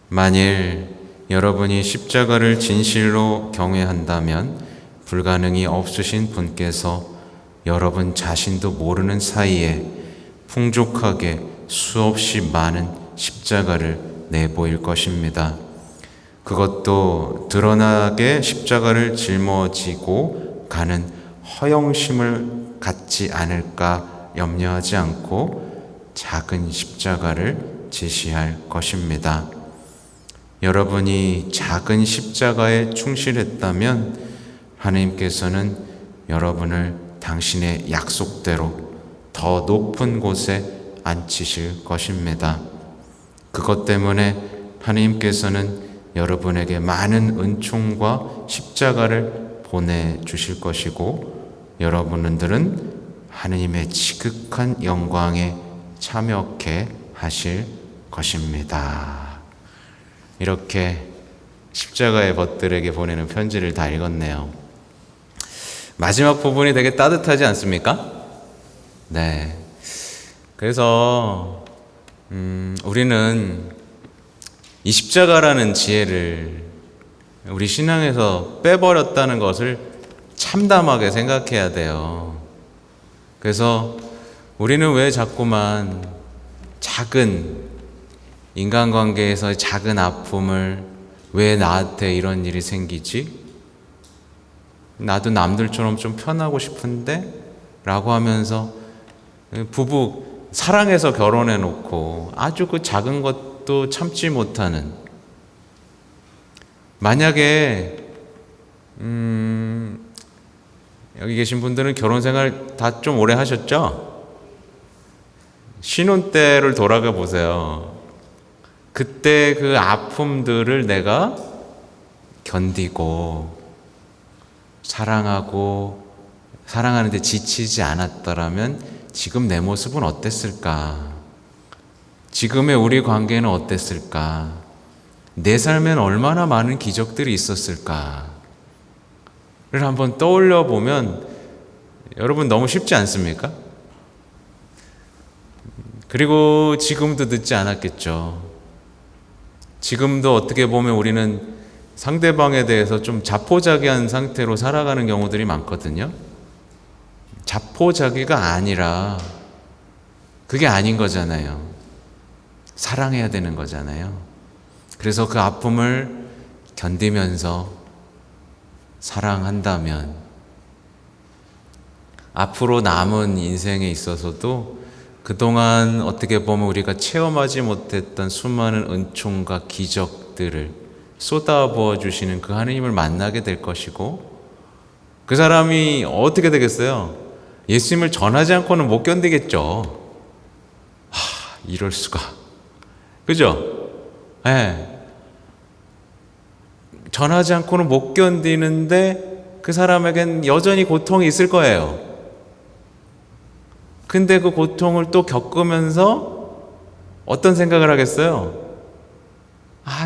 만일 여러분이 십자가를 진실로 경외한다면 불가능이 없으신 분께서 여러분 자신도 모르는 사이에 풍족하게 수없이 많은 십자가를 내보일 것입니다. 그것도 드러나게 십자가를 짊어지고 가는 허영심을 갖지 않을까 염려하지 않고 작은 십자가를 제시할 것입니다. 여러분이 작은 십자가에 충실했다면 하나님께서는 여러분을 당신의 약속대로 더 높은 곳에 앉히실 것입니다. 그것 때문에 하나님께서는 여러분에게 많은 은총과 십자가를 보내주실 것이고 여러분들은 하나님의 지극한 영광에 참여케 하실 것입니다. 이렇게 십자가의 벗들에게 보내는 편지를 다 읽었네요. 마지막 부분이 되게 따뜻하지 않습니까? 네. 그래서 우리는 이 십자가라는 지혜를 우리 신앙에서 빼버렸다는 것을 참담하게 생각해야 돼요. 그래서 우리는 왜 자꾸만 작은 인간관계에서 작은 아픔을 왜 나한테 이런 일이 생기지? 나도 남들처럼 좀 편하고 싶은데? 라고 하면서 부부 사랑해서 결혼해 놓고 아주 그 작은 것도 참지 못하는, 만약에 여기 계신 분들은 결혼 생활 다 좀 오래 하셨죠? 신혼 때를 돌아가 보세요. 그때 그 아픔들을 내가 견디고 사랑하는데 지치지 않았더라면 지금 내 모습은 어땠을까? 지금의 우리 관계는 어땠을까? 내 삶엔 얼마나 많은 기적들이 있었을까를 한번 떠올려 보면 여러분 너무 쉽지 않습니까? 그리고 지금도 늦지 않았겠죠. 지금도 어떻게 보면 우리는 상대방에 대해서 좀 자포자기한 상태로 살아가는 경우들이 많거든요. 자포자기가 아니라 그게 아닌 거잖아요. 사랑해야 되는 거잖아요. 그래서 그 아픔을 견디면서 사랑한다면 앞으로 남은 인생에 있어서도 그동안 어떻게 보면 우리가 체험하지 못했던 수많은 은총과 기적들을 쏟아부어 주시는 그 하느님을 만나게 될 것이고, 그 사람이 어떻게 되겠어요? 예수님을 전하지 않고는 못 견디겠죠. 이럴 수가. 그죠? 예. 전하지 않고는 못 견디는데 그 사람에겐 여전히 고통이 있을 거예요. 근데 그 고통을 또 겪으면서 어떤 생각을 하겠어요?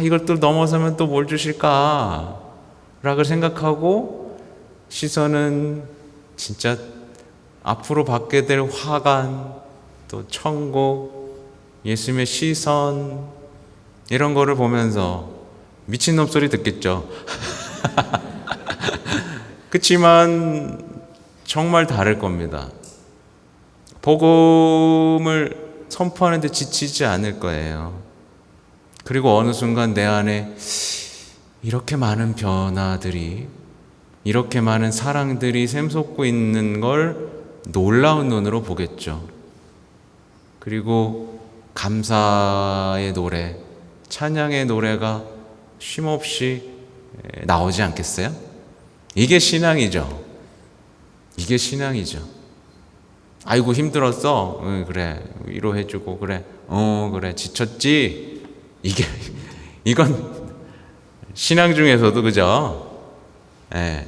이걸 또 넘어서면 또 뭘 주실까? 라고 생각하고 시선은 진짜 앞으로 받게 될 화관, 또 천국, 예수님의 시선, 이런 거를 보면서 미친놈 소리 듣겠죠. 그렇지만 정말 다를 겁니다. 복음을 선포하는데 지치지 않을 거예요. 그리고 어느 순간 내 안에 이렇게 많은 변화들이, 이렇게 많은 사랑들이 샘솟고 있는 걸 놀라운 눈으로 보겠죠. 그리고 감사의 노래, 찬양의 노래가 쉼없이 나오지 않겠어요? 이게 신앙이죠. 이게 신앙이죠. 아이고 힘들었어. 그래 위로해주고 그래. 그래 지쳤지. 이건 신앙 중에서도 그죠? 예.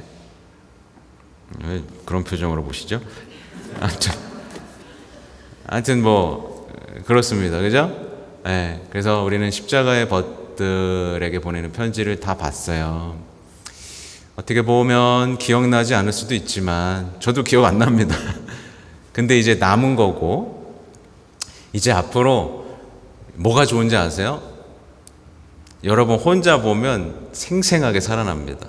왜 그런 표정으로 보시죠? 아무튼 뭐 그렇습니다. 그죠? 예. 그래서 우리는 십자가의 벗들에게 보내는 편지를 다 봤어요. 어떻게 보면 기억나지 않을 수도 있지만 저도 기억 안 납니다. 근데 이제 남은 거고, 이제 앞으로 뭐가 좋은지 아세요? 여러분 혼자 보면 생생하게 살아납니다.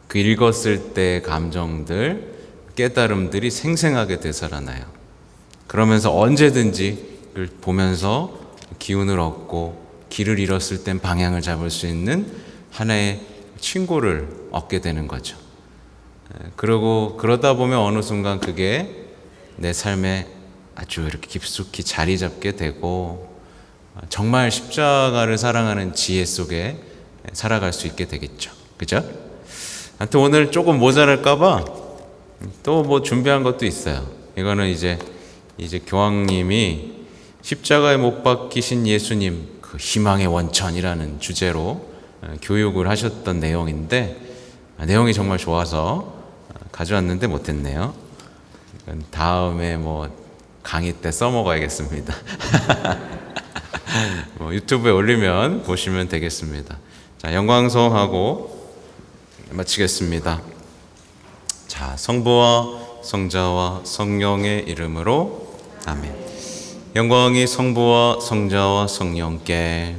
그 읽었을 때 감정들, 깨달음들이 생생하게 되살아나요. 그러면서 언제든지 그걸 보면서 기운을 얻고 길을 잃었을 땐 방향을 잡을 수 있는 하나의 친구를 얻게 되는 거죠. 그리고 그러다 보면 어느 순간 그게 내 삶에 아주 이렇게 깊숙이 자리 잡게 되고 정말 십자가를 사랑하는 지혜 속에 살아갈 수 있게 되겠죠. 그죠? 하여튼 오늘 조금 모자랄까봐 또 뭐 준비한 것도 있어요. 이거는 이제 교황님이 십자가에 못 박히신 예수님, 그 희망의 원천이라는 주제로 교육을 하셨던 내용인데, 내용이 정말 좋아서 가져왔는데 못했네요. 다음에 뭐 강의 때 써먹어야겠습니다. 뭐 유튜브에 올리면 보시면 되겠습니다. 자, 영광송하고 마치겠습니다. 자, 성부와 성자와 성령의 이름으로 아멘. 영광이 성부와 성자와 성령께.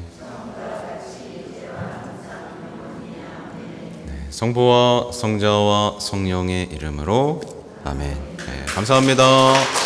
성부와 성자와 성령의 이름으로 아멘. 네, 감사합니다.